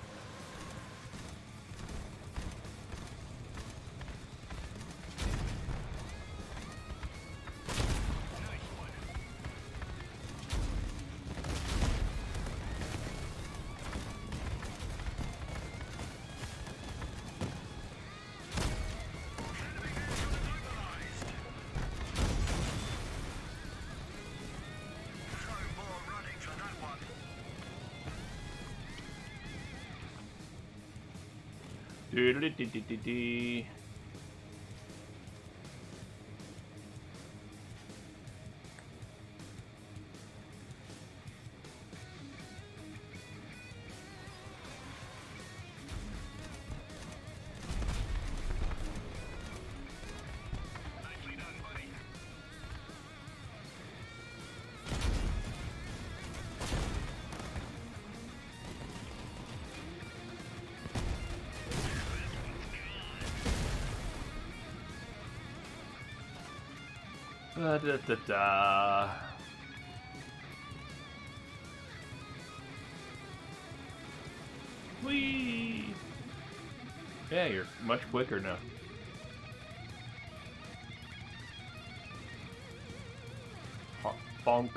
Da-da-da-da. Whee! Yeah, you're much quicker now. Bonk.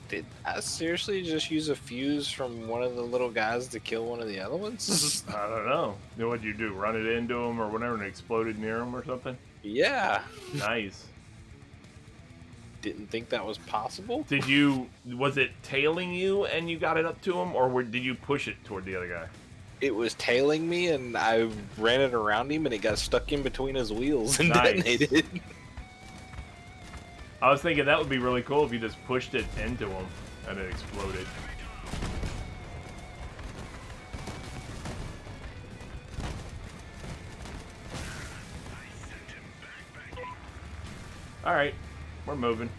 Did I seriously just use a fuse from one of the little guys to kill one of the other ones? I don't know. You know what'd you do? Run it into him or whatever and it exploded near him or something? Yeah. Nice. Didn't think that was possible. Did you... Was it tailing you and you got it up to him? Or did you push it toward the other guy? It was tailing me, and I ran it around him, and it got stuck in between his wheels and Nice. detonated. I was thinking that would be really cool if you just pushed it into him and it exploded. Alright, we're moving.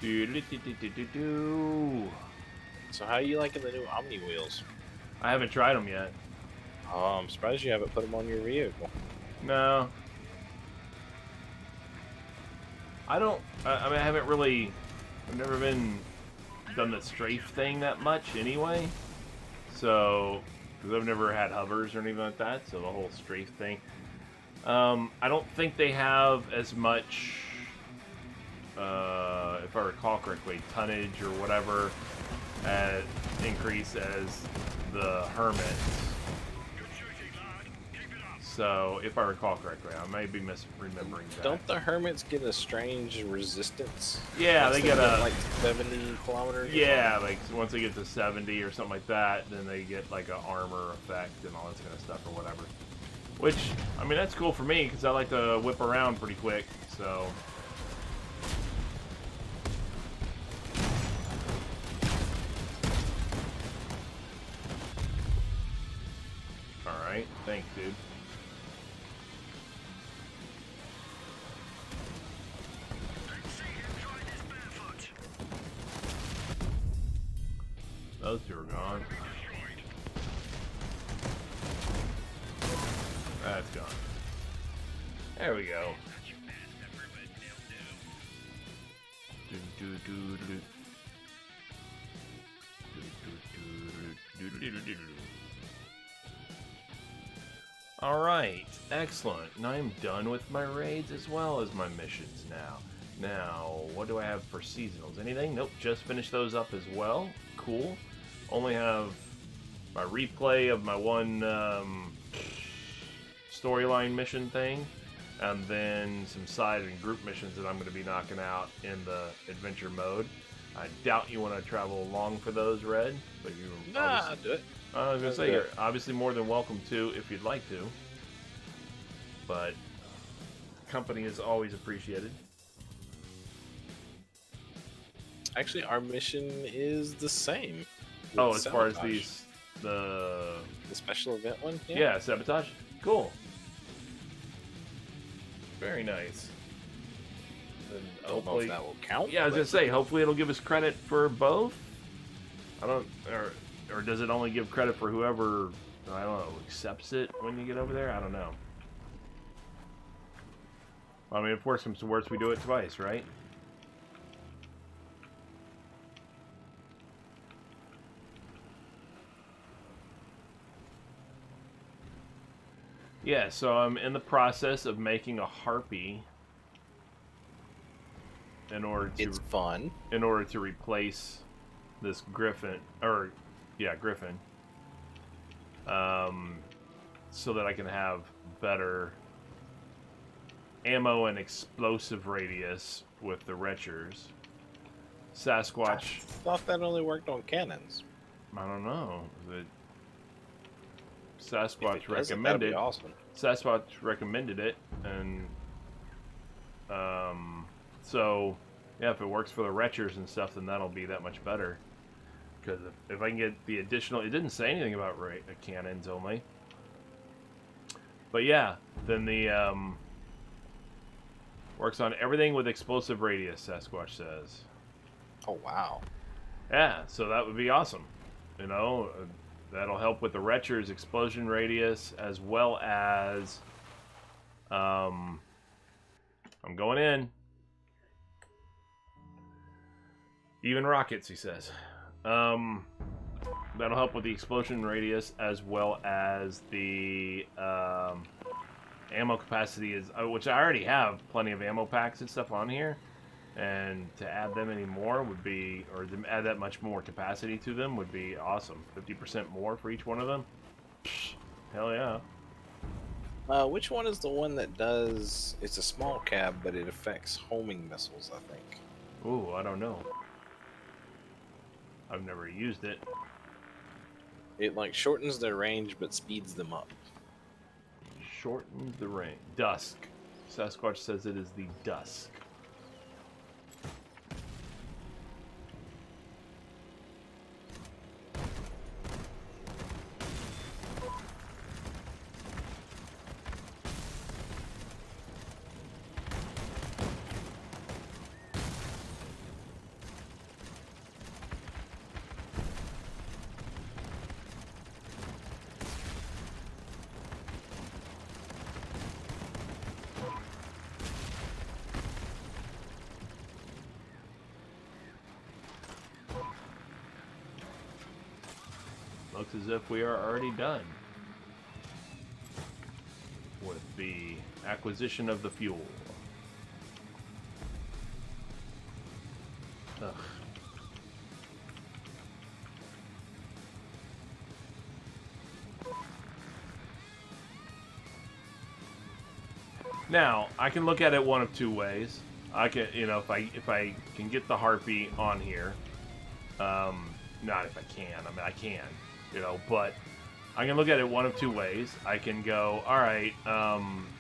Do-do-do-do-do-do. So how are you liking the new Omni wheels? I haven't tried them yet. Oh, I'm surprised you haven't put them on your vehicle. No. I don't... I mean, I haven't really... I've never done the strafe thing that much anyway. So... Because I've never had hovers or anything like that, so the whole strafe thing. I don't think they have as much... if I recall correctly, tonnage or whatever increase as the Hermits. So, if I recall correctly, I may be misremembering that. Don't the Hermits get a strange resistance? Yeah, Once they get a... like 70 kilometers? Yeah, like once they get to 70 or something like that, then they get like a armor effect and all that kind of stuff or whatever. Which, I mean, that's cool for me because I like to whip around pretty quick, so... Alright, thanks, dude. Those two are gone. That's gone. There we go. Alright, excellent. And I am done with my raids as well as my missions now. Now, what do I have for seasonals? Anything? Nope, just finished those up as well. Cool. Only have my replay of my one storyline mission thing, and then some side and group missions that I'm going to be knocking out in the adventure mode. I doubt you want to travel along for those, Red, but you... Nah, I'll do it. I was going to say, you're obviously more than welcome to if you'd like to, but company is always appreciated. Actually, our mission is the same. Oh, as far as Sabotage. the special event one? yeah, sabotage. Cool. Very nice. And Don't know if that will count. yeah, I was but- gonna say, hopefully it'll give us credit for both. I don't, or does it only give credit for whoever, I don't know, accepts it when you get over there? I don't know. I mean, if worse comes to worse, we do it twice, right? Yeah, so I'm in the process of making a harpy in order to It's fun. replace this griffin, or yeah, griffin, so that I can have better ammo and explosive radius with the retchers. Sasquatch, Thought that only worked on cannons. I don't know. The If Sasquatch it doesn't, that'd recommended. be awesome. Sasquatch recommended it, and so yeah, if it works for the retchers and stuff, then that'll be that much better. Because if I can get the additional, it didn't say anything about cannons only. But yeah, then the works on everything with explosive radius. Sasquatch says. Oh wow. Yeah, so that would be awesome. You know, that'll help with the retchers explosion radius as well as I'm going in. Even rockets, he says. That'll help with the explosion radius as well as the ammo capacity is, which I already have plenty of ammo packs and stuff on here, and to add them any more would be, or to add that much more capacity to them would be awesome. 50% more for each one of them. Psh, hell yeah. Which one is the one that does? It's a small cab, but it affects homing missiles, I think. Ooh, I don't know. I've never used it. It like shortens their range, but speeds them up. Shortens the range. Dusk. Sasquatch says it is the Dusk. Looks as if we are already done with the acquisition of the fuel. Ugh. Now, I can look at it one of two ways. I can, you know, if I can get the Harpy on here, not if I can. I mean, I can, you know, but I can look at it one of two ways. I can go, all right.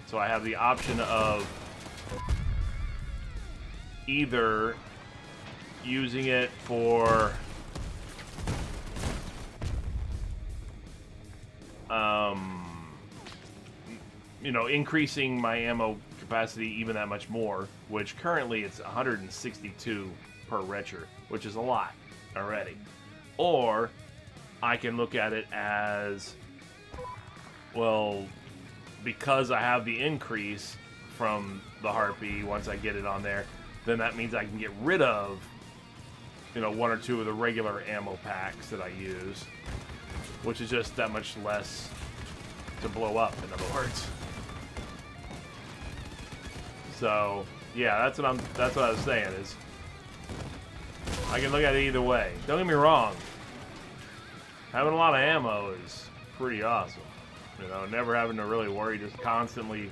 So I have the option of either using it for you know, increasing my ammo capacity even that much more, which currently it's 162 per retcher, which is a lot already. Or I can look at it as, well, because I have the increase from the Harpy once I get it on there, then that means I can get rid of, you know, one or two of the regular ammo packs that I use, which is just that much less to blow up, in other words. So yeah, that's what I was saying, is I can look at it either way. Don't get me wrong, having a lot of ammo is pretty awesome. You know, never having to really worry, just constantly.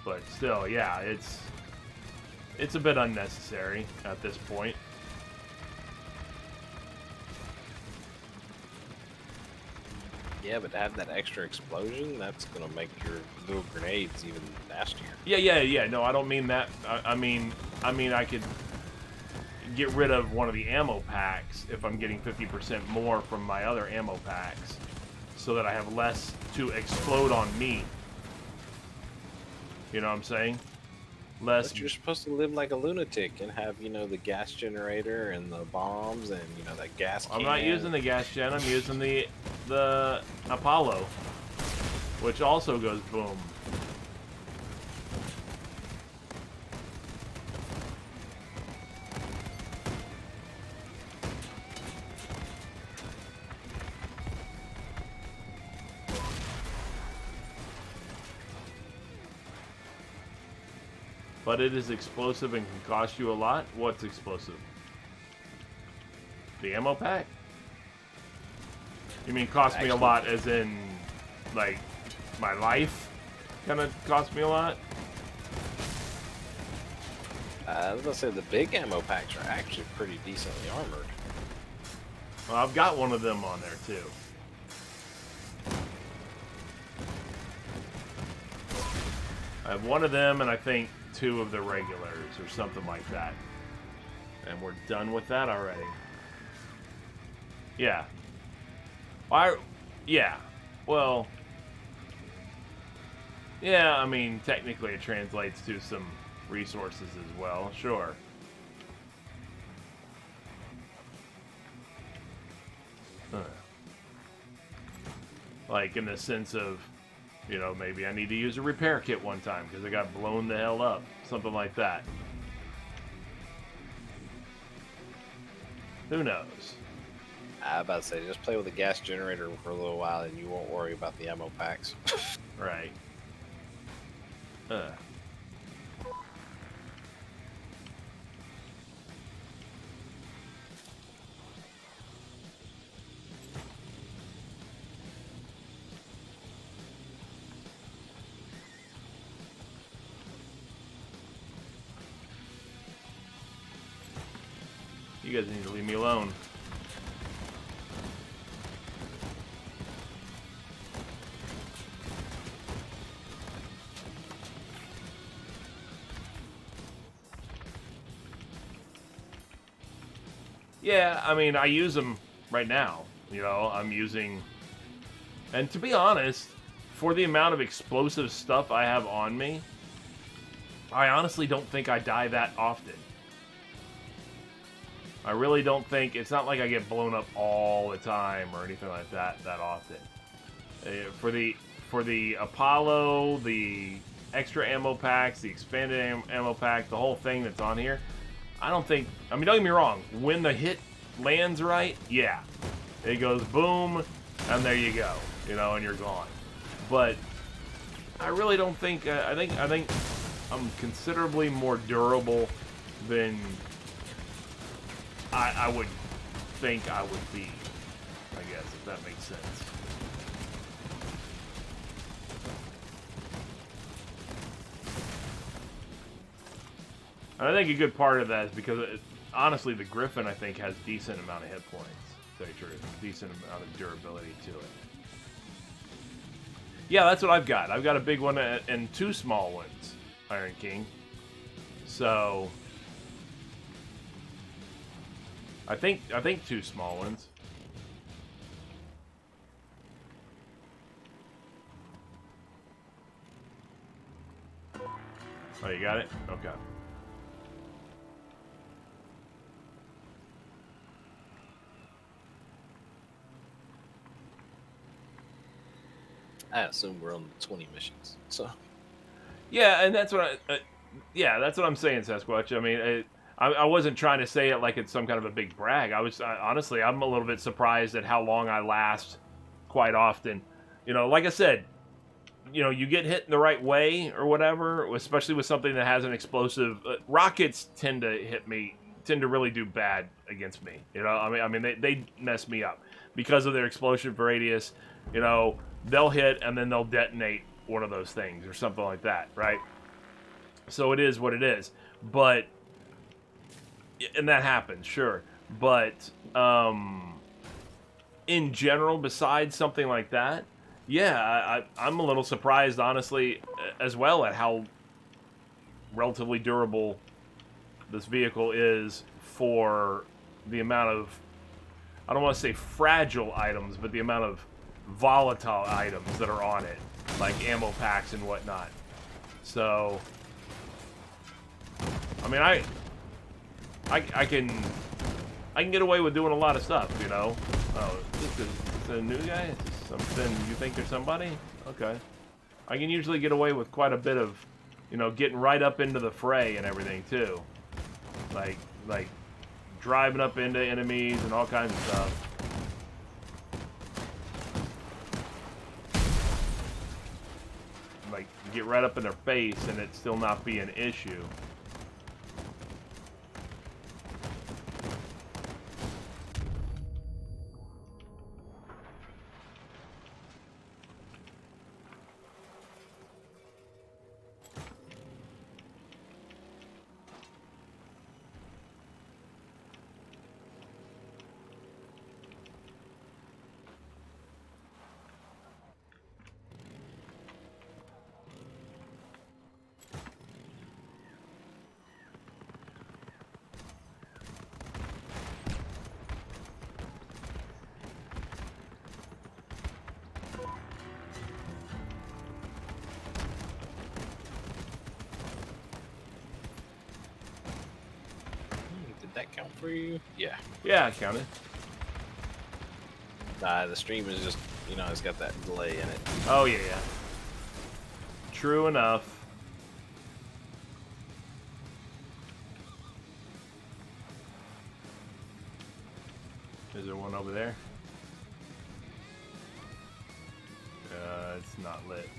But still, yeah, it's a bit unnecessary at this point. Yeah, but to have that extra explosion, that's gonna make your little grenades even nastier. Yeah. No, I don't mean that. I mean I could get rid of one of the ammo packs if I'm getting 50% more from my other ammo packs, so that I have less to explode on me. You know what I'm saying? Less. But you're supposed to live like a lunatic and have, you know, the gas generator and the bombs and, you know, that gas can. I'm not using the gas gen. I'm using the Apollo, which also goes boom. But it is explosive and can cost you a lot. What's explosive? The ammo pack? You mean cost me a lot as in, like, my life? kind of cost me a lot. I was gonna say the big ammo packs are actually pretty decently armored. Well, I've got one of them on there too. I have one of them, and I think 2 of the regulars, or something like that. And we're done with that already. Yeah. Yeah. Well. Yeah, I mean, technically it translates to some resources as well. Sure. Like, in the sense of, you know, maybe I need to use a repair kit one time because I got blown the hell up. Something like that. Who knows? I was about to say, just play with a gas generator for a little while and you won't worry about the ammo packs. Right. You guys need to leave me alone. Yeah, I mean, I use them right now. You know, I'm using... And to be honest, for the amount of explosive stuff I have on me, I honestly don't think I die that often. I really don't think... It's not like I get blown up all the time or anything like that often. For the Apollo, the extra ammo packs, the expanded ammo pack, the whole thing that's on here, I don't think... I mean, don't get me wrong. When the hit lands right, yeah. It goes boom, and there you go. You know, and you're gone. But I really don't think... I think I'm considerably more durable than I would think I would be. I guess, if that makes sense. And I think a good part of that is because, honestly, the Griffin, I think, has decent amount of hit points, to tell you the truth. Decent amount of durability to it. Yeah, that's what I've got. I've got a big one and 2 small ones, Iron King. So, I think 2 small ones. Oh, you got it? Okay. I assume we're on 20 missions, so... Yeah, and that's what that's what I'm saying, Sasquatch. I mean, I wasn't trying to say it like it's some kind of a big brag. Honestly, I'm a little bit surprised at how long I last quite often. You know, like I said, you know, you get hit in the right way or whatever, especially with something that has an explosive... rockets tend to really do bad against me. You know, I mean, they mess me up because of their explosion radius. You know, they'll hit and then they'll detonate one of those things or something like that, right? So it is what it is. But, and that happens, sure. But in general, besides something like that, yeah, I'm a little surprised, honestly, as well, at how relatively durable this vehicle is for the amount of, I don't want to say fragile items, but the amount of volatile items that are on it, like ammo packs and whatnot. So, I mean, I can get away with doing a lot of stuff, you know. Oh, this is a new guy? Is this something, you think there's somebody? Okay. I can usually get away with quite a bit of, you know, getting right up into the fray and everything too. Like driving up into enemies and all kinds of stuff. Like, get right up in their face and it still not be an issue. that count for you? Yeah. Yeah, I counted. Nah, the stream is just, it's got that delay in it. Oh, yeah. True enough. Is there one over there? It's not lit.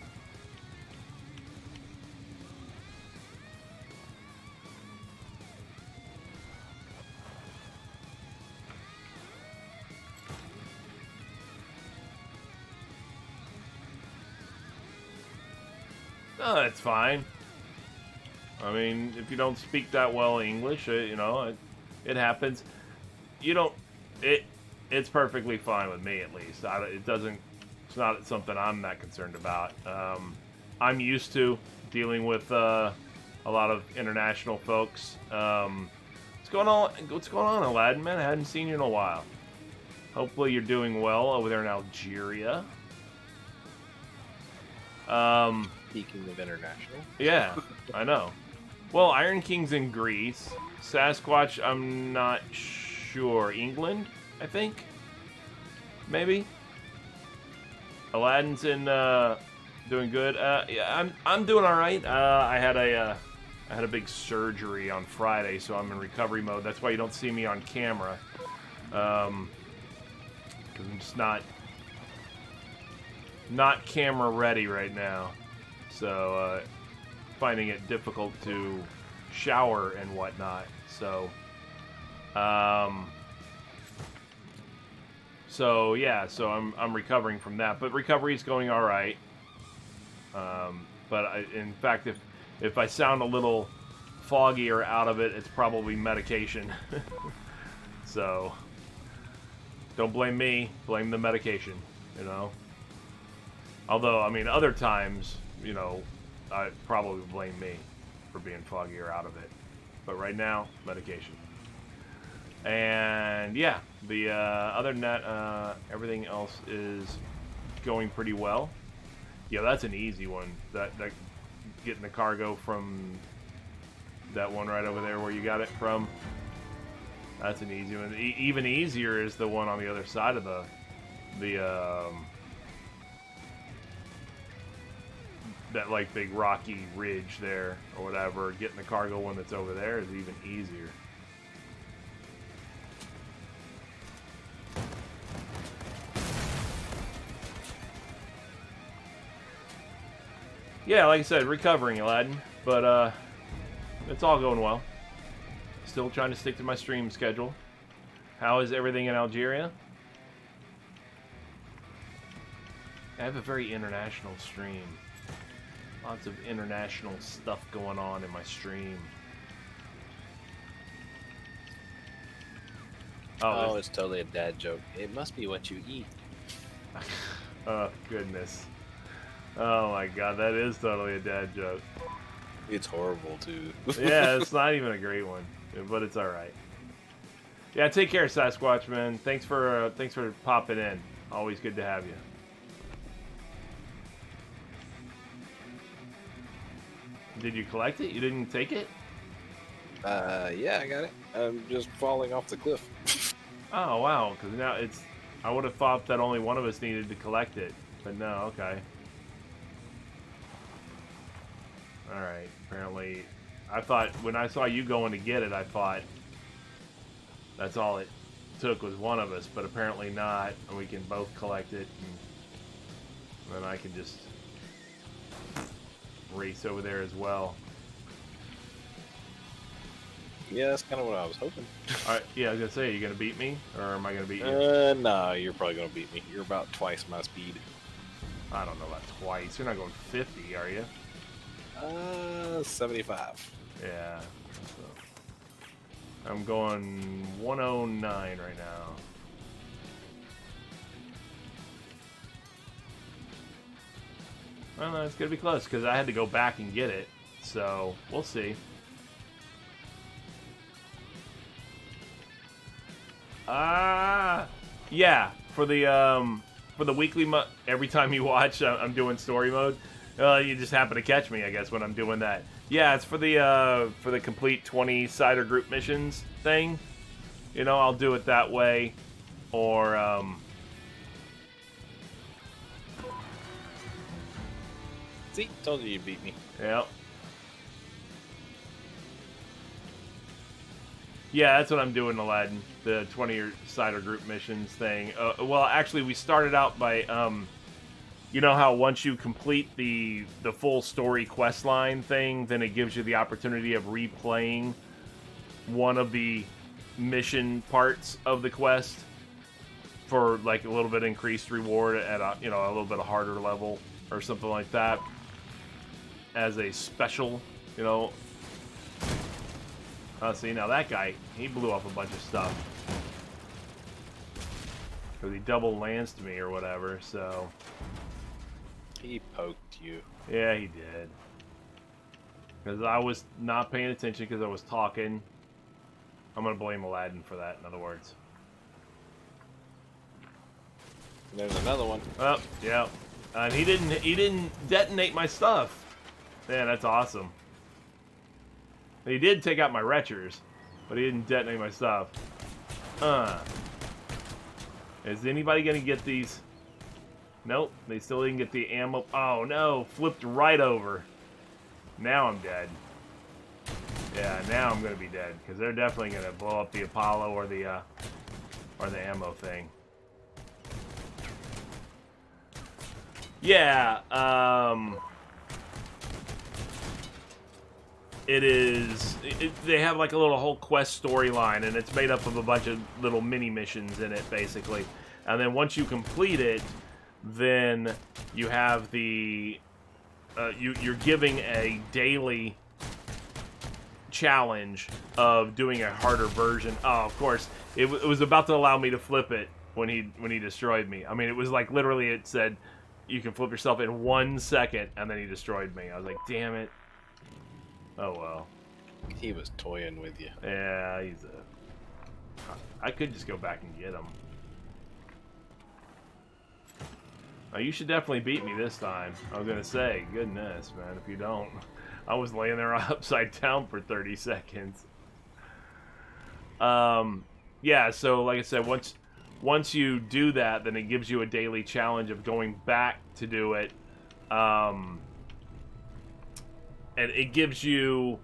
No, that's fine. I mean, if you don't speak that well English, it happens. It's perfectly fine with me, at least. It's not something I'm that concerned about. I'm used to dealing with a lot of international folks. What's going on, Aladdin, man? I hadn't seen you in a while. Hopefully you're doing well over there in Algeria. Speaking of international. Yeah, I know. Well, Iron King's in Greece. Sasquatch, I'm not sure. England, I think? Maybe? Aladdin's in, doing good. Yeah, I'm doing alright. I had a big surgery on Friday, so I'm in recovery mode. That's why you don't see me on camera. 'Cause I'm just not camera ready right now. So, finding it difficult to shower and whatnot. So, so I'm recovering from that, but recovery's going all right. But in fact, if I sound a little foggy or out of it, it's probably medication. So, don't blame me, blame the medication, Although, I mean, other times, I'd probably blame me for being foggy or out of it. But right now, medication. And yeah, the other than that, everything else is going pretty well. Yeah, that's an easy one. That getting the cargo from that one right over there where you got it from. That's an easy one. Even easier is the one on the other side of that like big rocky ridge there or whatever. Getting the cargo one that's over there is even easier. Yeah, like I said, recovering, Aladdin, but it's all going well. Still trying to stick to my stream schedule. How is everything in Algeria? I have a very international stream. Lots of international stuff going on in my stream. Oh, it's totally a dad joke. It must be what you eat. Oh, goodness. Oh my god, that is totally a dad joke. It's horrible, too. Yeah, it's not even a great one, but it's alright. Yeah, take care, Sasquatch, man. Thanks for popping in. Always good to have you. Did you collect it? You didn't take it? Yeah, I got it. I'm just falling off the cliff. Oh, wow, because now it's... I would have thought that only one of us needed to collect it, but no, okay. Alright, apparently... I thought, when I saw you going to get it, I thought that's all it took was one of us, but apparently not, and we can both collect it, and then I can just race over there as well. Yeah, that's kind of what I was hoping. Alright, yeah, I was gonna say, are you gonna beat me, or am I gonna beat you? No, you're probably gonna beat me. You're about twice my speed. I don't know about twice. You're not going 50, are you? 75. Yeah. So I'm going 109 right now. Well, it's gonna be close because I had to go back and get it. So we'll see. Yeah. For the weekly every time you watch, I'm doing story mode. You just happen to catch me, I guess, when I'm doing that. Yeah, it's for the complete 20 cider group missions thing. you know, I'll do it that way. Or, See, told you beat me. yeah. Yeah, that's what I'm doing, Aladdin. The 20 cider group missions thing. Well, actually, we started out by, you know how once you complete the full story quest line thing, then it gives you the opportunity of replaying one of the mission parts of the quest for like a little bit increased reward at a, you know, a little bit of harder level or something like that as a special, you know. See, now that guy, he blew up a bunch of stuff. Because he double lanced me or whatever, so... He poked you. Yeah, he did. Because I was not paying attention because I was talking. I'm going to blame Aladdin for that, in other words. There's another one. Oh, yeah. And he didn't detonate my stuff. Man, that's awesome. He did take out my retchers, but he didn't detonate my stuff. Is anybody gonna get these? Nope, they still didn't get the ammo. Oh no, flipped right over. Now I'm dead. Yeah, now I'm gonna be dead because they're definitely gonna blow up the Apollo or the ammo thing. Yeah, they have like a little whole quest storyline, and it's made up of a bunch of little mini missions in it, basically. And then once you complete it, then you have the you're giving a daily challenge of doing a harder version. Oh, of course, it was about to allow me to flip it when he destroyed me. I mean, it was like literally it said you can flip yourself in 1 second, and then he destroyed me. I was like, damn it. Oh well. He was toying with you. Yeah, he's I could just go back and get him. Oh, you should definitely beat me this time. I was gonna say, goodness, man, if you don't. I was laying there upside down for 30 seconds. Yeah, so like I said, once you do that, then it gives you a daily challenge of going back to do it. And it gives you,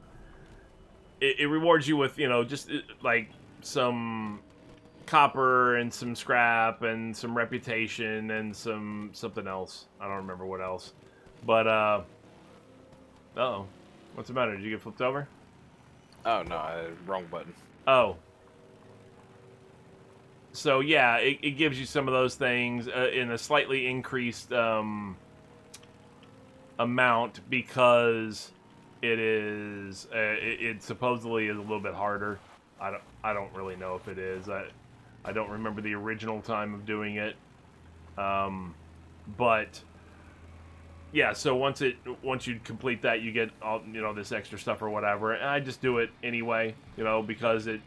it rewards you with, you know, just like some copper and some scrap and some reputation and something else. I don't remember what else. But, uh-oh. What's the matter? Did you get flipped over? Oh, no, wrong button. Oh. So, yeah, it gives you some of those things in a slightly increased amount because it supposedly is a little bit harder. I don't really know if it is. I don't remember the original time of doing it. But yeah, so once you complete that, you get all, you know, this extra stuff or whatever. And I just do it anyway, you know, because it,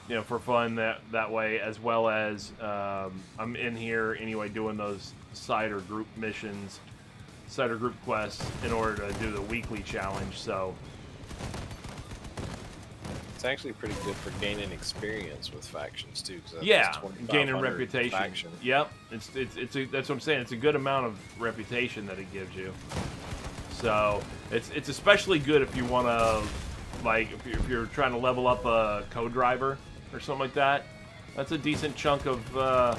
you know, for fun that way, as well as I'm in here anyway doing those cider group missions, cider group quests in order to do the weekly challenge. So it's actually pretty good for gaining experience with factions too. Yeah, gaining 2,500 reputation. factions. Yep, that's what I'm saying. It's a good amount of reputation that it gives you. So it's especially good if you want to, like, if you're trying to level up a co-driver or something like that. That's a decent chunk of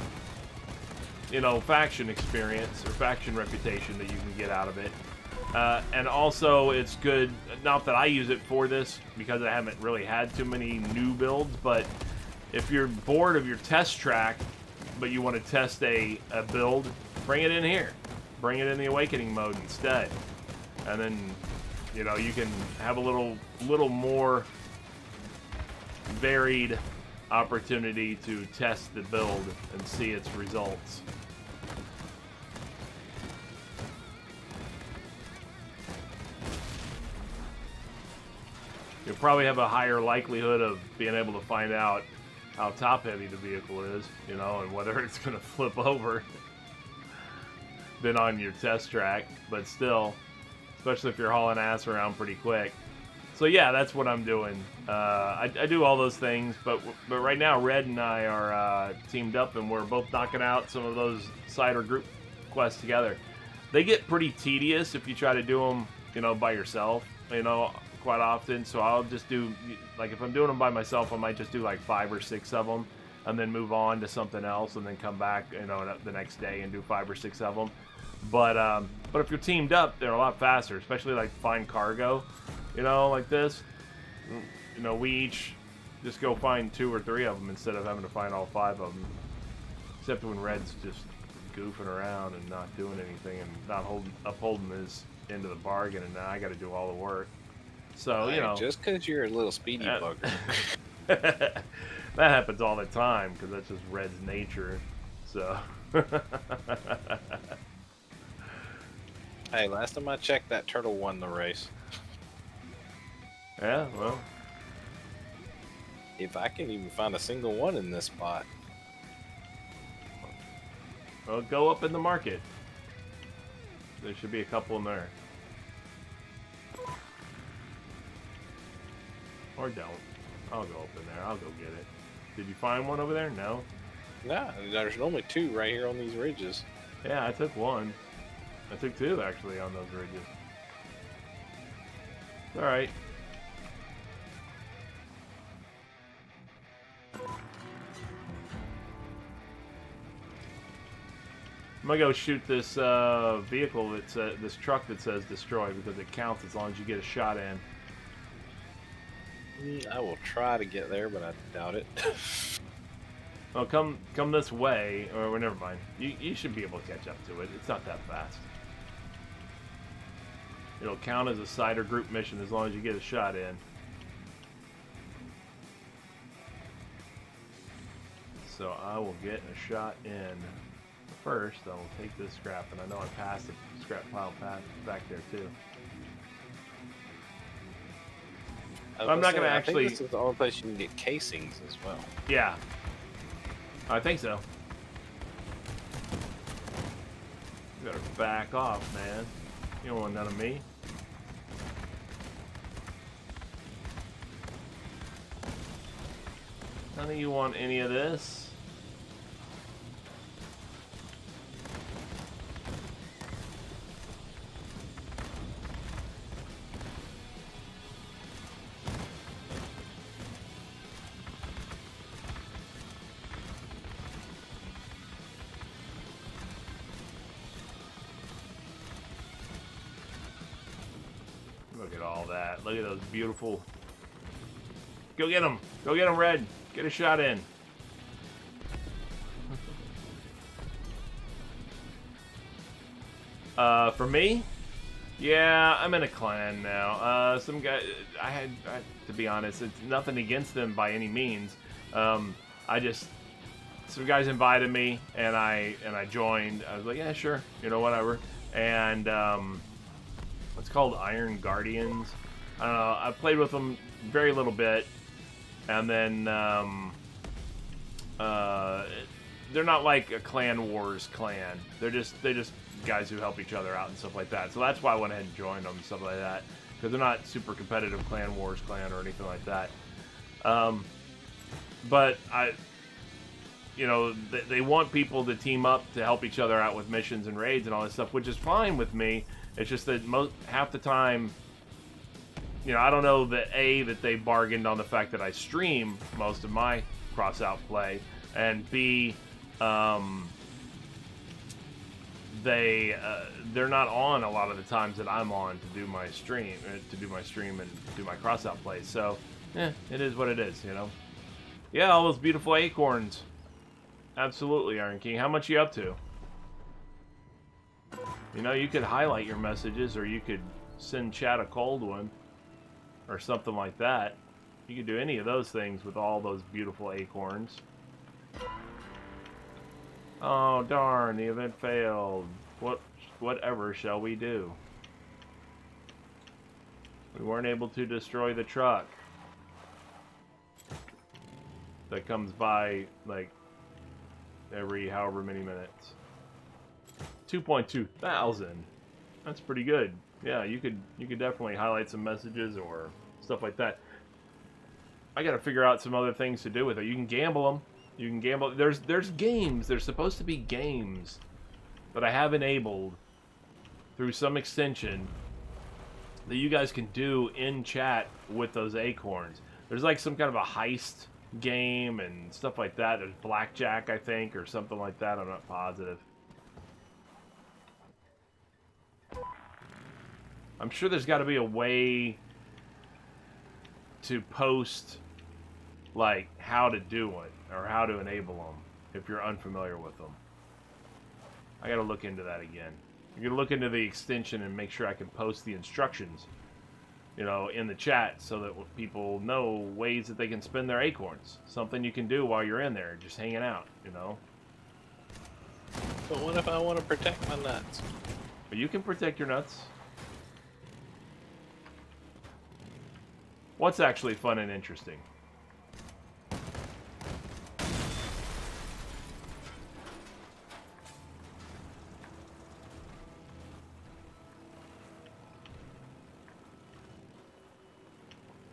you know, faction experience or faction reputation that you can get out of it. And also, it's good, not that I use it for this, because I haven't really had too many new builds, but if you're bored of your test track, but you want to test a build, bring it in here. Bring it in the Awakening mode instead. And then, you know, you can have a little more varied opportunity to test the build and see its results. You'll probably have a higher likelihood of being able to find out how top heavy the vehicle is, you know, and whether it's going to flip over than on your test track. But still, especially if you're hauling ass around pretty quick. So yeah, that's what I'm doing. I do all those things, but right now Red and I are teamed up, and we're both knocking out some of those side or group quests together. They get pretty tedious if you try to do them, you know, by yourself. You know, quite often. So I'll just do, like, if I'm doing them by myself, I might just do like 5 or 6 of them, and then move on to something else, and then come back, you know, the next day and do 5 or 6 of them. But if you're teamed up, they're a lot faster, especially like find cargo. You know, like this, you know, we each just go find 2 or 3 of them instead of having to find all 5 of them. Except when Red's just goofing around and not doing anything and not upholding his end of the bargain, and now I got to do all the work. So, you know. Just because you're a little speedy bugger. That happens all the time because that's just Red's nature. So. Hey, last time I checked, that turtle won the race. Yeah, well. If I can even find a single one in this spot. Well, go up in the market. There should be a couple in there. Or don't. I'll go up in there. I'll go get it. Did you find one over there? No? Nah, there's only 2 right here on these ridges. Yeah, I took 1. I took 2, actually, on those ridges. Alright. I'm gonna go shoot this vehicle that's this truck that says destroy, because it counts as long as you get a shot in. I will try to get there, but I doubt it. Well, come this way, or well, never mind. You should be able to catch up to it. It's not that fast. It'll count as a side or group mission as long as you get a shot in. So I will get a shot in. First, I will take this scrap, and I know I passed the scrap pile back there too. I'm not going to actually. I think this is the only place you can get casings as well. Yeah, I think so. You better back off, man. You don't want none of me. None of you want any of this. Look at all that. Look at those beautiful. Go get them. Go get them, Red. Get a shot in. For me? Yeah, I'm in a clan now. Some guy, to be honest, it's nothing against them by any means. Some guys invited me, and I joined. I was like, yeah, sure, you know, whatever. And it's called Iron Guardians. I don't know. I played with them very little bit, and then they're not like a Clan Wars clan. They're just guys who help each other out and stuff like that. So that's why I went ahead and joined them and stuff like that, because they're not super competitive Clan Wars clan or anything like that. But you know, they want people to team up to help each other out with missions and raids and all this stuff, which is fine with me. It's just that half the time, you know, I don't know that they bargained on the fact that I stream most of my cross-out play, and B, they're not on a lot of the times that I'm on to do my stream and do my cross-out play. So, it is what it is, you know. Yeah, all those beautiful acorns. Absolutely, Iron King. How much you up to? You know, you could highlight your messages, or you could send chat a cold one, or something like that. You could do any of those things with all those beautiful acorns. Oh, darn, the event failed. Whatever shall we do? We weren't able to destroy the truck that comes by, like, every however many minutes. 2.2 thousand. That's pretty good. Yeah, you could definitely highlight some messages or stuff like that. I got to figure out some other things to do with it. You can gamble them. You can gamble. There's games. There's supposed to be games that I have enabled through some extension that you guys can do in chat with those acorns. There's like some kind of a heist game and stuff like that. There's blackjack, I think, or something like that. I'm not positive. I'm sure there's got to be a way to post like how to do it or how to enable them if you're unfamiliar with them. I got to look into that again. I'm going to look into the extension and make sure I can post the instructions, you know, in the chat so that people know ways that they can spend their acorns. Something you can do while you're in there, just hanging out, you know. But what if I want to protect my nuts? But you can protect your nuts. What's actually fun and interesting?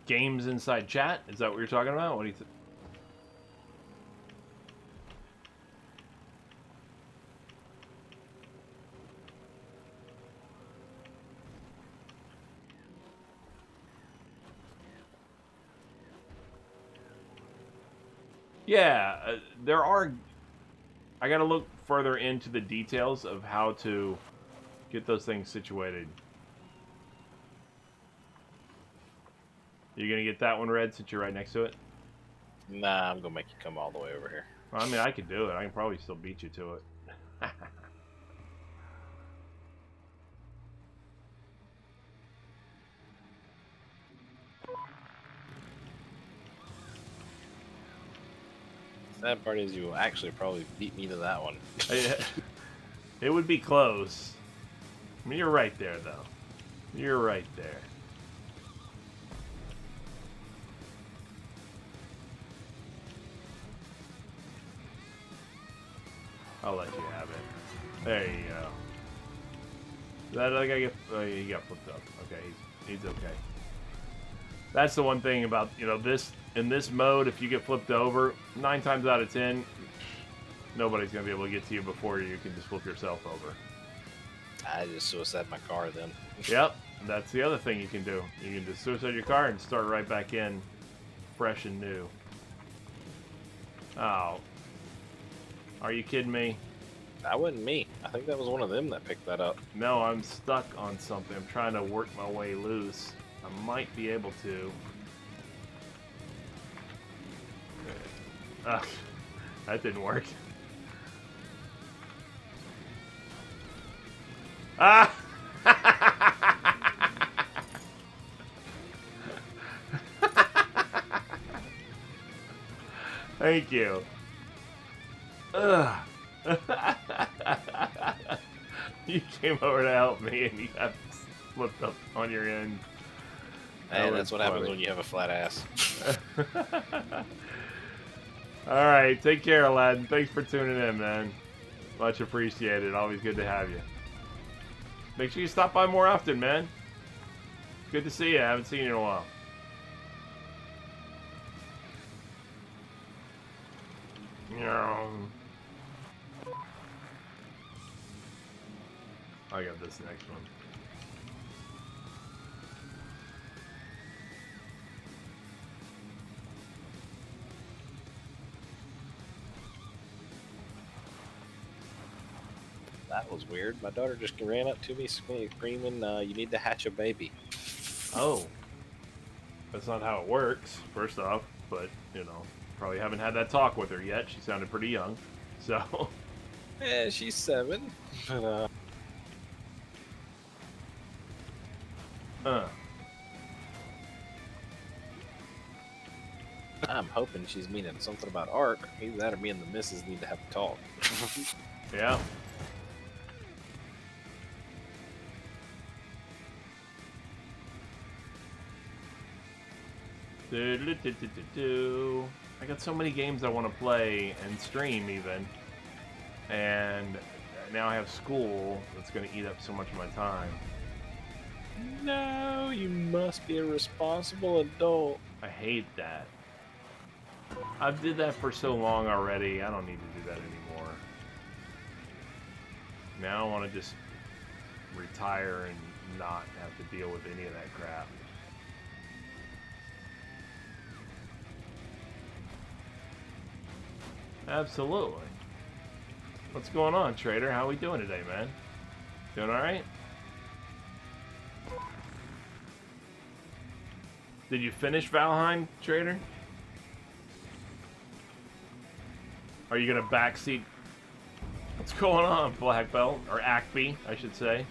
Games inside chat? Is that what you're talking about? What do you think? Yeah, there are... I gotta look further into the details of how to get those things situated. You gonna get that one, Red, since you're right next to it? Nah, I'm gonna make you come all the way over here. Well, I mean, I could do it. I can probably still beat you to it. Sad part is you will actually probably beat me to that one. It would be close. I mean, you're right there, though. You're right there. I'll let you have it. There you go. That other guy get? Oh, he got flipped up. Okay, he's okay. That's the one thing about, you know, this in this mode. If you get flipped over, 9 times out of 10, nobody's gonna be able to get to you before you can just flip yourself over. I just suicide my car then. Yep, that's the other thing you can do. You can just suicide your car and start right back in, fresh and new. Oh, are you kidding me? That wasn't me. I think that was one of them that picked that up. No, I'm stuck on something. I'm trying to work my way loose. I might be able to. That didn't work. Ah! Thank you. Ugh. You came over to help me and you got flipped up on your end. Hey, that's what happens when you have a flat ass. Alright, take care, Aladdin. Thanks for tuning in, man. Much appreciated. Always good to have you. Make sure you stop by more often, man. Good to see you. I haven't seen you in a while. I got this next one. That was weird. My daughter just ran up to me screaming, you need to hatch a baby. Oh. That's not how it works, first off. But, you know, probably haven't had that talk with her yet. She sounded pretty young. So. Yeah, she's 7. But, I'm hoping she's meaning something about Ark. Either that or me and the missus need to have a talk. Yeah. I got so many games I want to play and stream even. And now I have school that's going to eat up so much of my time. No, you must be a responsible adult. I hate that. I did that for so long already. I don't need to do that anymore. Now I want to just retire and not have to deal with any of that crap. Absolutely. What's going on, Trader? How we doing today, man? Doing all right? Did you finish Valheim, Trader? Are you gonna backseat? What's going on, Black Belt? Or Acme, I should say.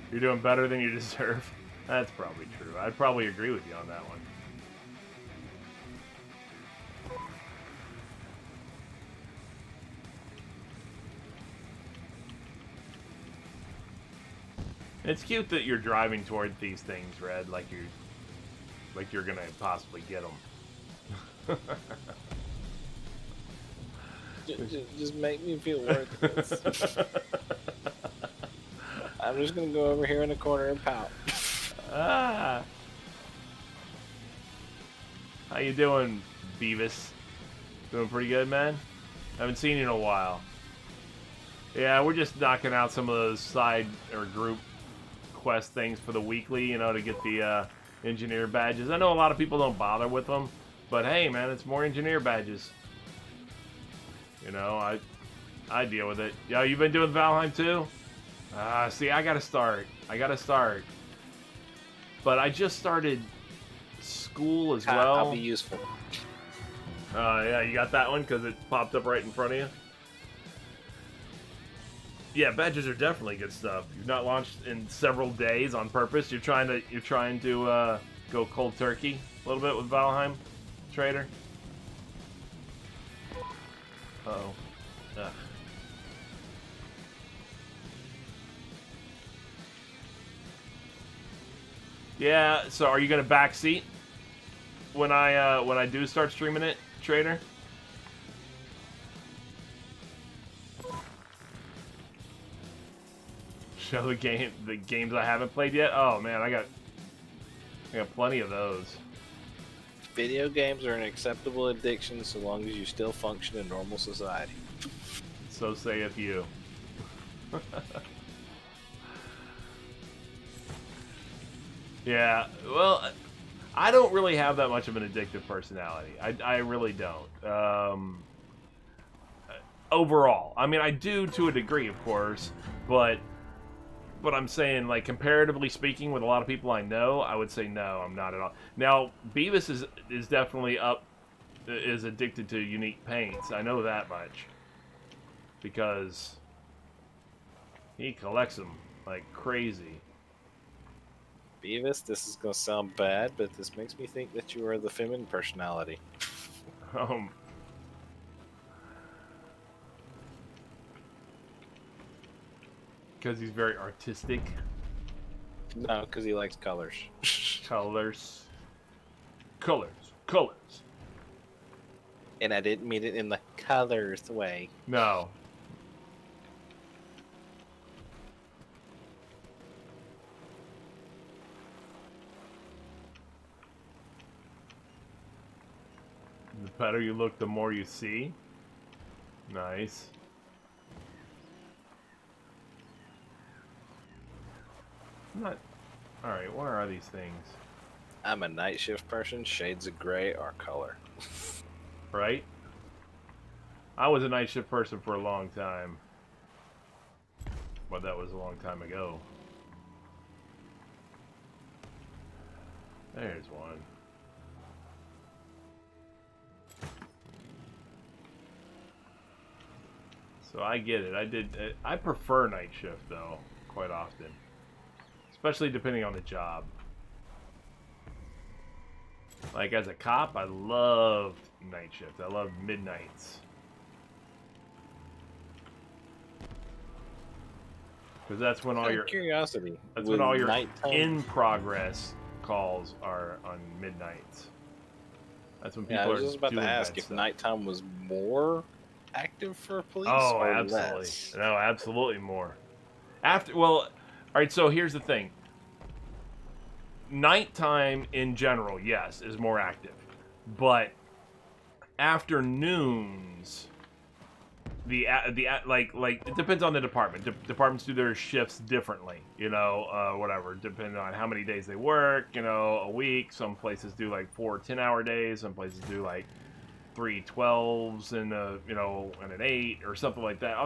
You're doing better than you deserve. That's probably true. I'd probably agree with you on that one. It's cute that you're driving toward these things, Red, like you're gonna possibly get them. Just make me feel worthless. I'm just gonna go over here in the corner and pout. Ah. How you doing, Beavis? Doing pretty good, man? Haven't seen you in a while. Yeah, we're just knocking out some of those side or group quest things for the weekly, you know, to get the engineer badges. I know a lot of people don't bother with them, but hey, man, it's more engineer badges. You know, I deal with it. Yo, you been doing Valheim too? See, I gotta start. But I just started school as well. I'll be useful. Yeah, you got that one because it popped up right in front of you. Yeah, badges are definitely good stuff. You've not launched in several days on purpose. You're trying to go cold turkey a little bit with Valheim, Trader. Uh-oh. Ugh. Yeah, so are you gonna backseat when I do start streaming it, Trader? Show the games I haven't played yet. Oh man, I got plenty of those. Video games are an acceptable addiction so long as you still function in normal society. So saith you. Yeah, well, I don't really have that much of an addictive personality. I really don't. Overall, I mean, I do to a degree, of course, but I'm saying, like, comparatively speaking, with a lot of people I know, I would say no, I'm not at all. Now, Beavis is definitely is addicted to unique paints. I know that much because he collects them like crazy. Beavis, this is gonna sound bad, but this makes me think that you are the feminine personality. Because he's very artistic. No, because he likes colors. Colors. And I didn't mean it in the colors way. No. The better you look, the more you see. Nice. I'm not... Alright, where are these things? I'm a night shift person. Shades of gray are color. Right? I was a night shift person for a long time. But that was a long time ago. There's one. So I get it. I prefer night shift though, quite often. Especially depending on the job. Like as a cop, I loved night shift. I loved midnights. Because that's when all your curiosity. That's when all your in progress calls are on midnights. That's when people I was are just about to doing ask bad if stuff. nighttime was more active for police. Oh, or absolutely. less. No, absolutely more. Well, all right. So here's the thing. nighttime in general, yes, is more active, but afternoons, like it depends on the department. Departments do their shifts differently, whatever, depending on how many days they work, a week. Some places do like 4 10-hour days. Some places do like 3 12s and and an 8 or something like that.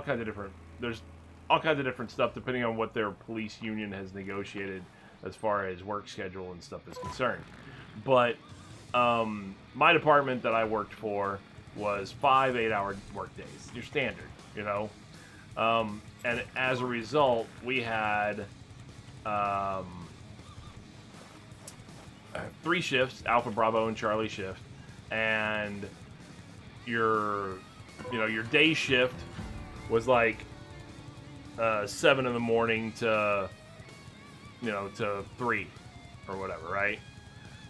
There's all kinds of different stuff depending on what their police union has negotiated as far as work schedule and stuff is concerned. But my department that I worked for was 5 8-hour work days, your standard, and as a result, we had 3 shifts: Alpha, Bravo, and Charlie shift, and your day shift was like 7 in the morning to 3 or whatever, right?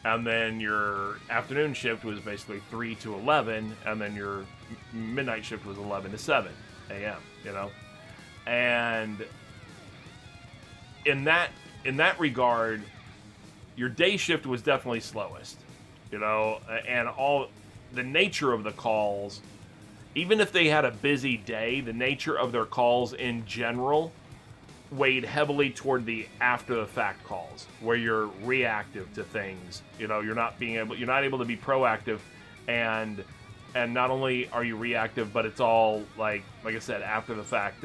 And then your afternoon shift was basically 3 to 11, and then your midnight shift was 11 to 7 a.m., And in that regard, your day shift was definitely slowest, and all the nature of the calls, even if they had a busy day, the nature of their calls in general weighed heavily toward the after the fact calls, where you're reactive to things. You're not able to be proactive, and not only are you reactive, but it's all like I said, after the fact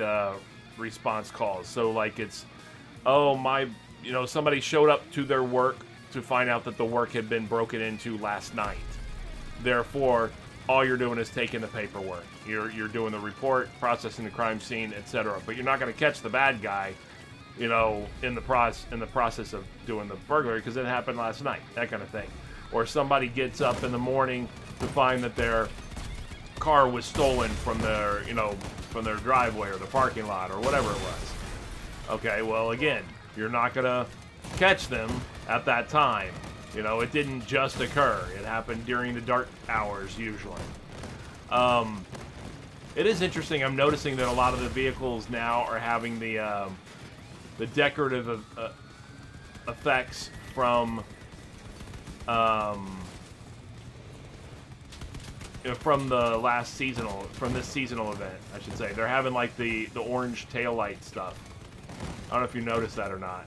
response calls. So like it's, somebody showed up to their work to find out that the work had been broken into last night. Therefore, all you're doing is taking the paperwork. You're doing the report, processing the crime scene, etc. But you're not going to catch the bad guy, in the process of doing the burglary, because it happened last night, that kind of thing. Or somebody gets up in the morning to find that their car was stolen from their driveway or the parking lot or whatever it was. Okay, well, again, you're not going to catch them at that time. It didn't just occur. It happened during the dark hours, usually. It is interesting. I'm noticing that a lot of the vehicles now are having the decorative effects from this seasonal event, I should say. They're having like the orange taillight stuff. I don't know if you noticed that or not.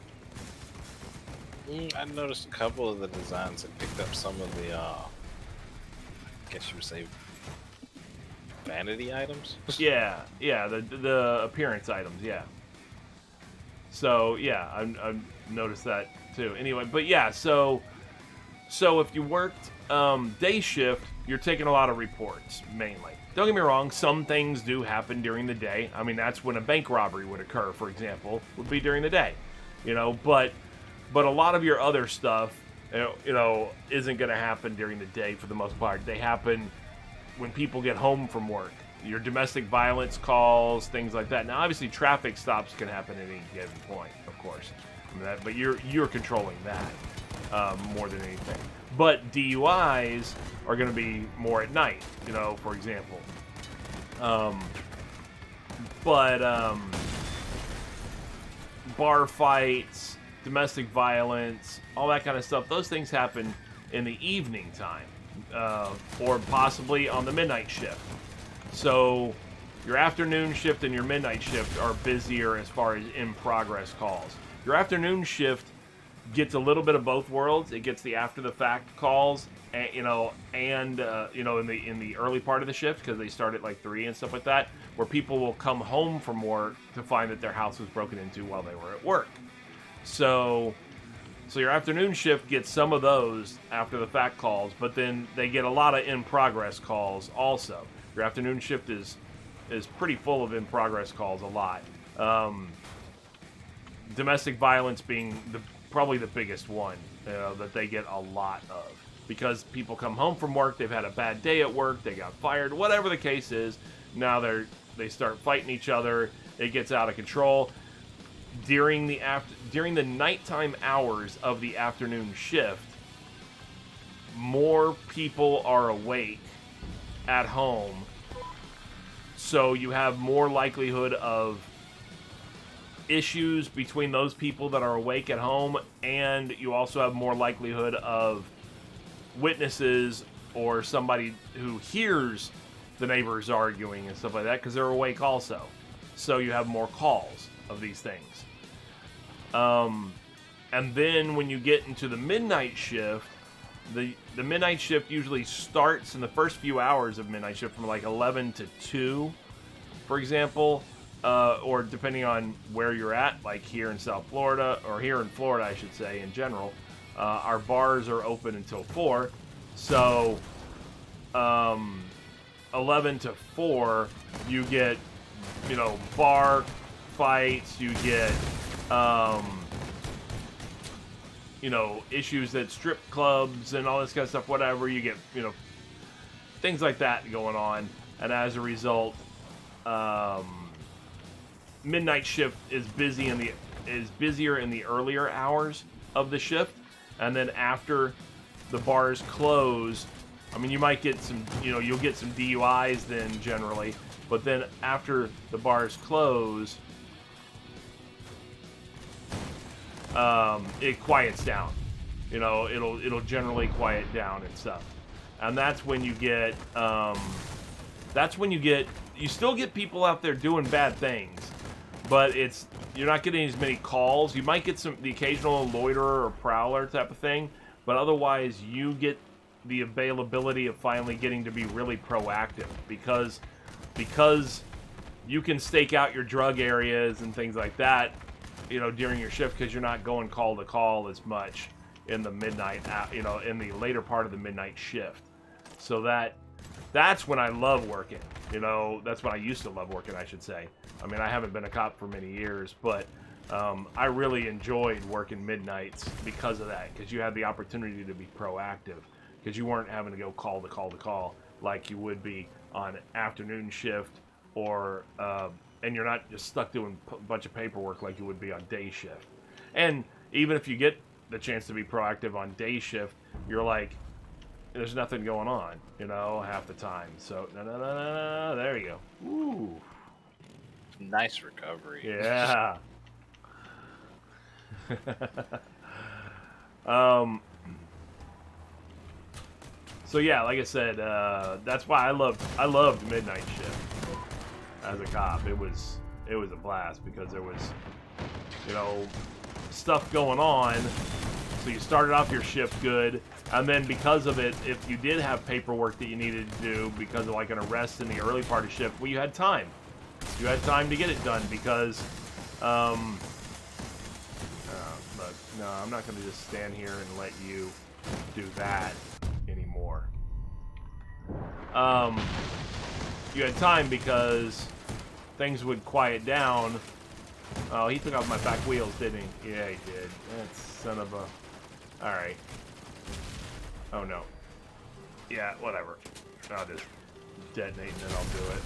I noticed a couple of the designs that picked up some of the, I guess you would say, vanity items. Yeah, the appearance items, yeah. So yeah, I've noticed that too. Anyway, but yeah, so if you worked day shift, you're taking a lot of reports mainly. Don't get me wrong, some things do happen during the day. I mean, that's when a bank robbery would occur, for example, would be during the day, but a lot of your other stuff, isn't going to happen during the day for the most part. They happen when people get home from work. Your domestic violence calls, things like that. Now, obviously, traffic stops can happen at any given point, of course. But you're controlling that more than anything. But DUIs are going to be more at night, for example. Bar fights, domestic violence, all that kind of stuff, those things happen in the evening time, or possibly on the midnight shift. So your afternoon shift and your midnight shift are busier as far as in-progress calls. Your afternoon shift gets a little bit of both worlds. It gets the after-the-fact calls, in the early part of the shift, because they start at like 3 and stuff like that, where people will come home from work to find that their house was broken into while they were at work. So your afternoon shift gets some of those after the fact calls, but then they get a lot of in progress calls also. Your afternoon shift is pretty full of in progress calls, a lot. Domestic violence being probably the biggest one that they get a lot of, because people come home from work, they've had a bad day at work, they got fired, whatever the case is. Now they start fighting each other. It gets out of control. During the nighttime hours of the afternoon shift, more people are awake at home, so you have more likelihood of issues between those people that are awake at home, and you also have more likelihood of witnesses or somebody who hears the neighbors arguing and stuff like that because they're awake also. So you have more calls of these things. And then when you get into the midnight shift, the midnight shift usually starts in the first few hours of midnight shift from like 11 to 2, for example, or depending on where you're at, like here in South Florida, or here in Florida, I should say, in general, our bars are open until 4. So 11 to 4, you get, bar fights, you get, issues at strip clubs and all this kind of stuff, whatever. You get, things like that going on. And as a result, midnight shift is busier in the earlier hours of the shift. And then after the bars close, I mean, you might get some, you'll get some DUIs then generally. But then after the bars close, it quiets down. It'll generally quiet down and stuff. And that's when you get, you still get people out there doing bad things, but you're not getting as many calls. You might get the occasional loiterer or prowler type of thing, but otherwise you get the availability of finally getting to be really proactive because you can stake out your drug areas and things like that, during your shift, because you're not going call to call as much in the midnight, in the later part of the midnight shift. So that's when I love working. That's when I used to love working, I should say. I mean, I haven't been a cop for many years, but I really enjoyed working midnights because of that, because you had the opportunity to be proactive, because you weren't having to go call to call like you would be on afternoon shift, or and you're not just stuck doing a bunch of paperwork like you would be on day shift. And even if you get the chance to be proactive on day shift, you're like, there's nothing going on, half the time. So, no, there you go. Ooh. Nice recovery. Yeah. So yeah, like I said, that's why I loved midnight shift as a cop. It was a blast because there was, stuff going on. So you started off your shift good, and then because of it, if you did have paperwork that you needed to do because of like an arrest in the early part of shift, well, you had time. You had time to get it done because, look, no, I'm not going to just stand here and let you do that anymore. You had time because things would quiet down. Oh, he took off my back wheels, didn't he? Yeah, he did. That son of a... Alright. Oh, no. Yeah, whatever. I'll just detonate and then I'll do it.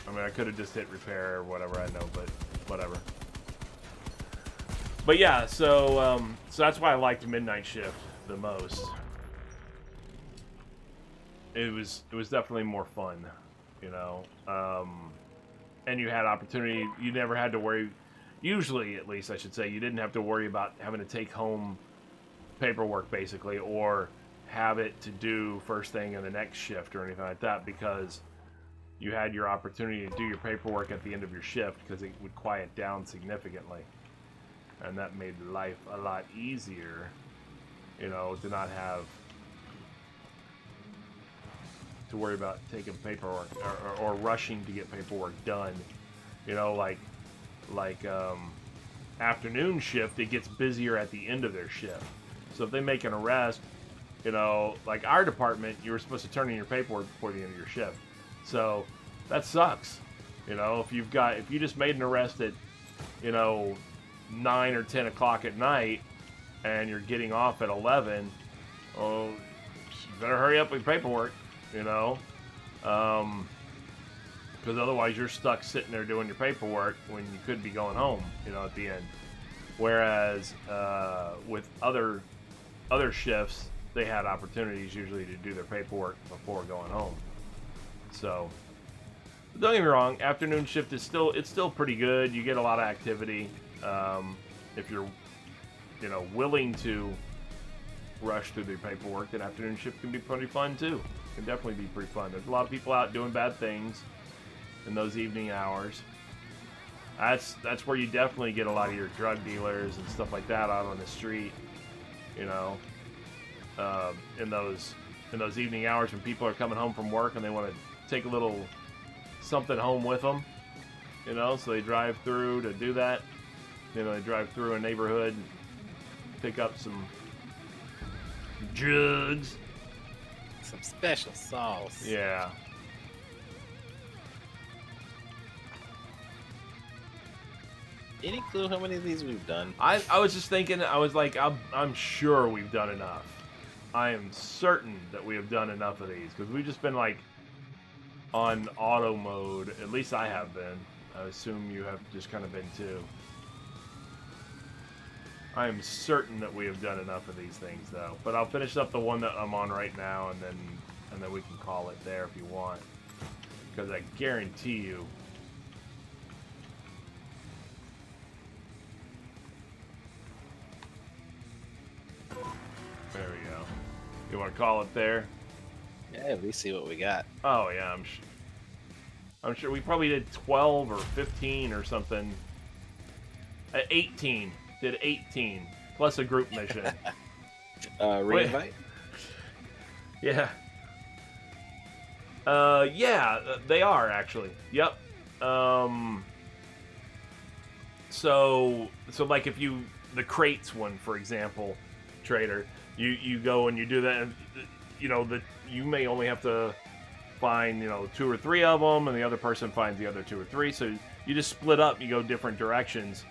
I mean, I could have just hit repair or whatever, I know, but whatever. But yeah, so that's why I liked midnight shift the most. It was definitely more fun, and you had opportunity. You never had to worry. Usually, at least I should say, you didn't have to worry about having to take home paperwork basically, or have it to do first thing in the next shift or anything like that, because you had your opportunity to do your paperwork at the end of your shift because it would quiet down significantly, and that made life a lot easier, to not have to worry about taking paperwork or rushing to get paperwork done. Like afternoon shift, it gets busier at the end of their shift. So if they make an arrest, like our department, you were supposed to turn in your paperwork before the end of your shift. So that sucks. If you just made an arrest at, 9 or 10 o'clock at night and you're getting off at 11, oh, you better hurry up with paperwork, because otherwise you're stuck sitting there doing your paperwork when you could be going home, at the end. Whereas with other shifts, they had opportunities usually to do their paperwork before going home. So Don't get me wrong, afternoon shift is still pretty good. You get a lot of activity. If you're, willing to rush through the paperwork, then afternoon shift can be pretty fun too. Can definitely be pretty fun. There's a lot of people out doing bad things in those evening hours. That's where you definitely get a lot of your drug dealers and stuff like that out on the street. In those evening hours when people are coming home from work and they want to take a little something home with them. So they drive through to do that. They drive through a neighborhood and pick up some drugs. Some special sauce. Yeah. Any clue how many of these we've done? I was just thinking, I was like, I'm sure we've done enough. I am certain that we have done enough of these, because we've just been like on auto mode. At least I have been. I assume you have just kind of been too. I am certain that we have done enough of these things though. But I'll finish up the one that I'm on right now, and then we can call it there if you want. Because I guarantee you, there we go. You want to call it there? Yeah, at least see what we got. Oh yeah, I'm sure we probably did 12 or 15 or something. 18. Did 18 plus a group mission. Reinvite? Yeah. Yeah, they are actually. Yep. So like if the crates one, for example, Trader, you go and you do that, and you may only have to find 2 or 3 of them, and the other person finds the other 2 or 3. So you just split up. You go different directions.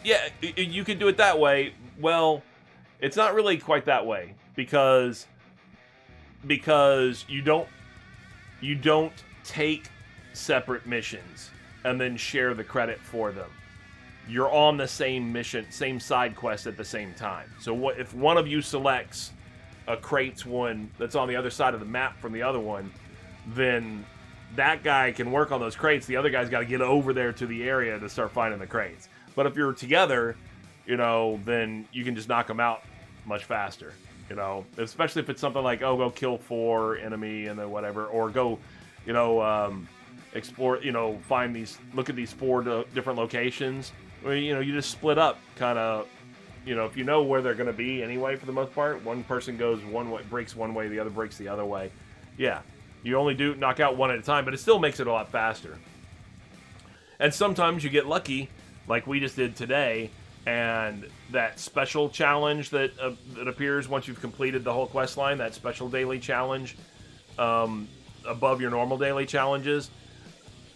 Yeah, you could do it that way. Well, it's not really quite that way because you don't take separate missions and then share the credit for them. You're on the same mission, same side quest at the same time. So if one of you selects a crates one that's on the other side of the map from the other one, then that guy can work on those crates. The other guy's got to get over there to the area to start finding the crates. But if you're together, then you can just knock them out much faster. Especially if it's something like, go kill 4 enemy and then whatever, or go, explore, look at these 4 different locations. Where, you just split up, kind of, if you know where they're going to be anyway, for the most part. One person goes one way, breaks one way, the other breaks the other way. Yeah, you only knock out one at a time, but it still makes it a lot faster. And sometimes you get lucky, like we just did today, and that special challenge that appears once you've completed the whole quest line, that special daily challenge above your normal daily challenges.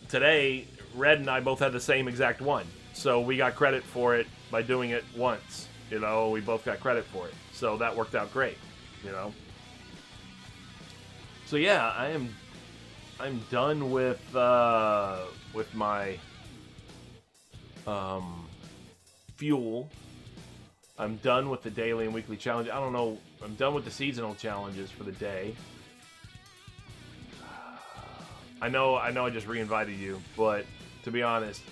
Today, Red and I both had the same exact one. So we got credit for it by doing it once. We both got credit for it. So that worked out great, So yeah, I'm done with my fuel. I'm done with the daily and weekly challenge. I don't know. I'm done with the seasonal challenges for the day. I know I just reinvited you, but to be honest,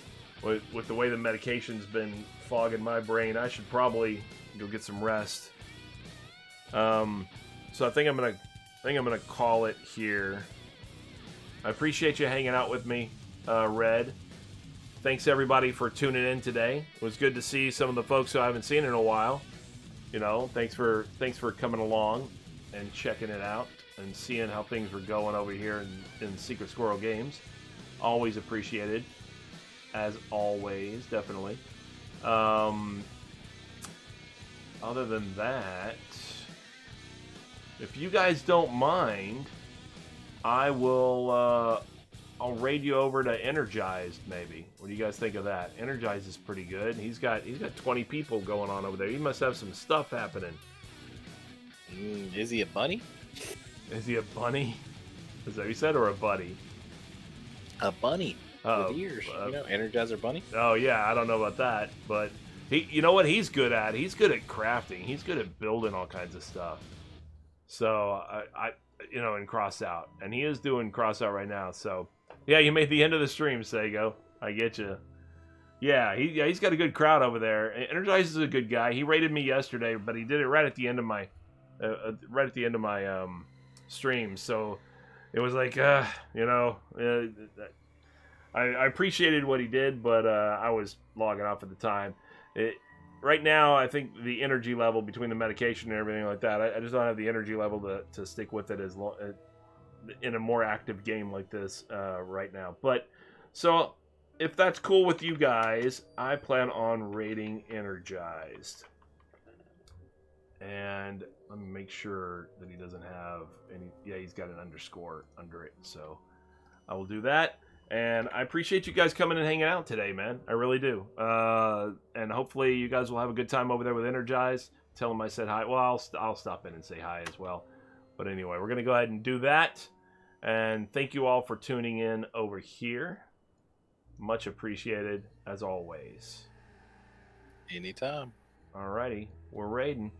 with the way the medication's been fogging my brain, I should probably go get some rest. So I think I'm gonna call it here. I appreciate you hanging out with me, Red. Thanks everybody for tuning in today. It was good to see some of the folks who I haven't seen in a while. Thanks for coming along and checking it out and seeing how things were going over here in Secret Squirrel Games. Always appreciated, as always, definitely. Other than that, if you guys don't mind, I will. I'll raid you over to Energized, maybe. What do you guys think of that? Energized is pretty good. He's got 20 people going on over there. He must have some stuff happening. Is he a bunny? Is he a bunny? Is that what you said, or a buddy? A bunny with ears. Energizer bunny. Oh yeah, I don't know about that, but you know what he's good at? He's good at crafting. He's good at building all kinds of stuff. So you know, in Crossout, and he is doing Crossout right now. So, yeah, you made the end of the stream, Sego. I get you. Yeah, he's got a good crowd over there. Energize is a good guy. He rated me yesterday, but he did it right at the end of my stream. So it was like, you know, I appreciated what he did, but I was logging off at the time. Right now, I think the energy level between the medication and everything like that, I just don't have the energy level to stick with it as long in a more active game like this right now. But so if that's cool with you guys, I plan on rating Energized. And let me make sure that he doesn't have any. Yeah, he's got an underscore under it. So I will do that. And I appreciate you guys coming and hanging out today, man. I really do. And hopefully you guys will have a good time over there with Energize. Tell them I said hi. Well, I'll stop in and say hi as well. But anyway, we're going to go ahead and do that. And thank you all for tuning in over here. Much appreciated, as always. Anytime. Alrighty, we're raiding.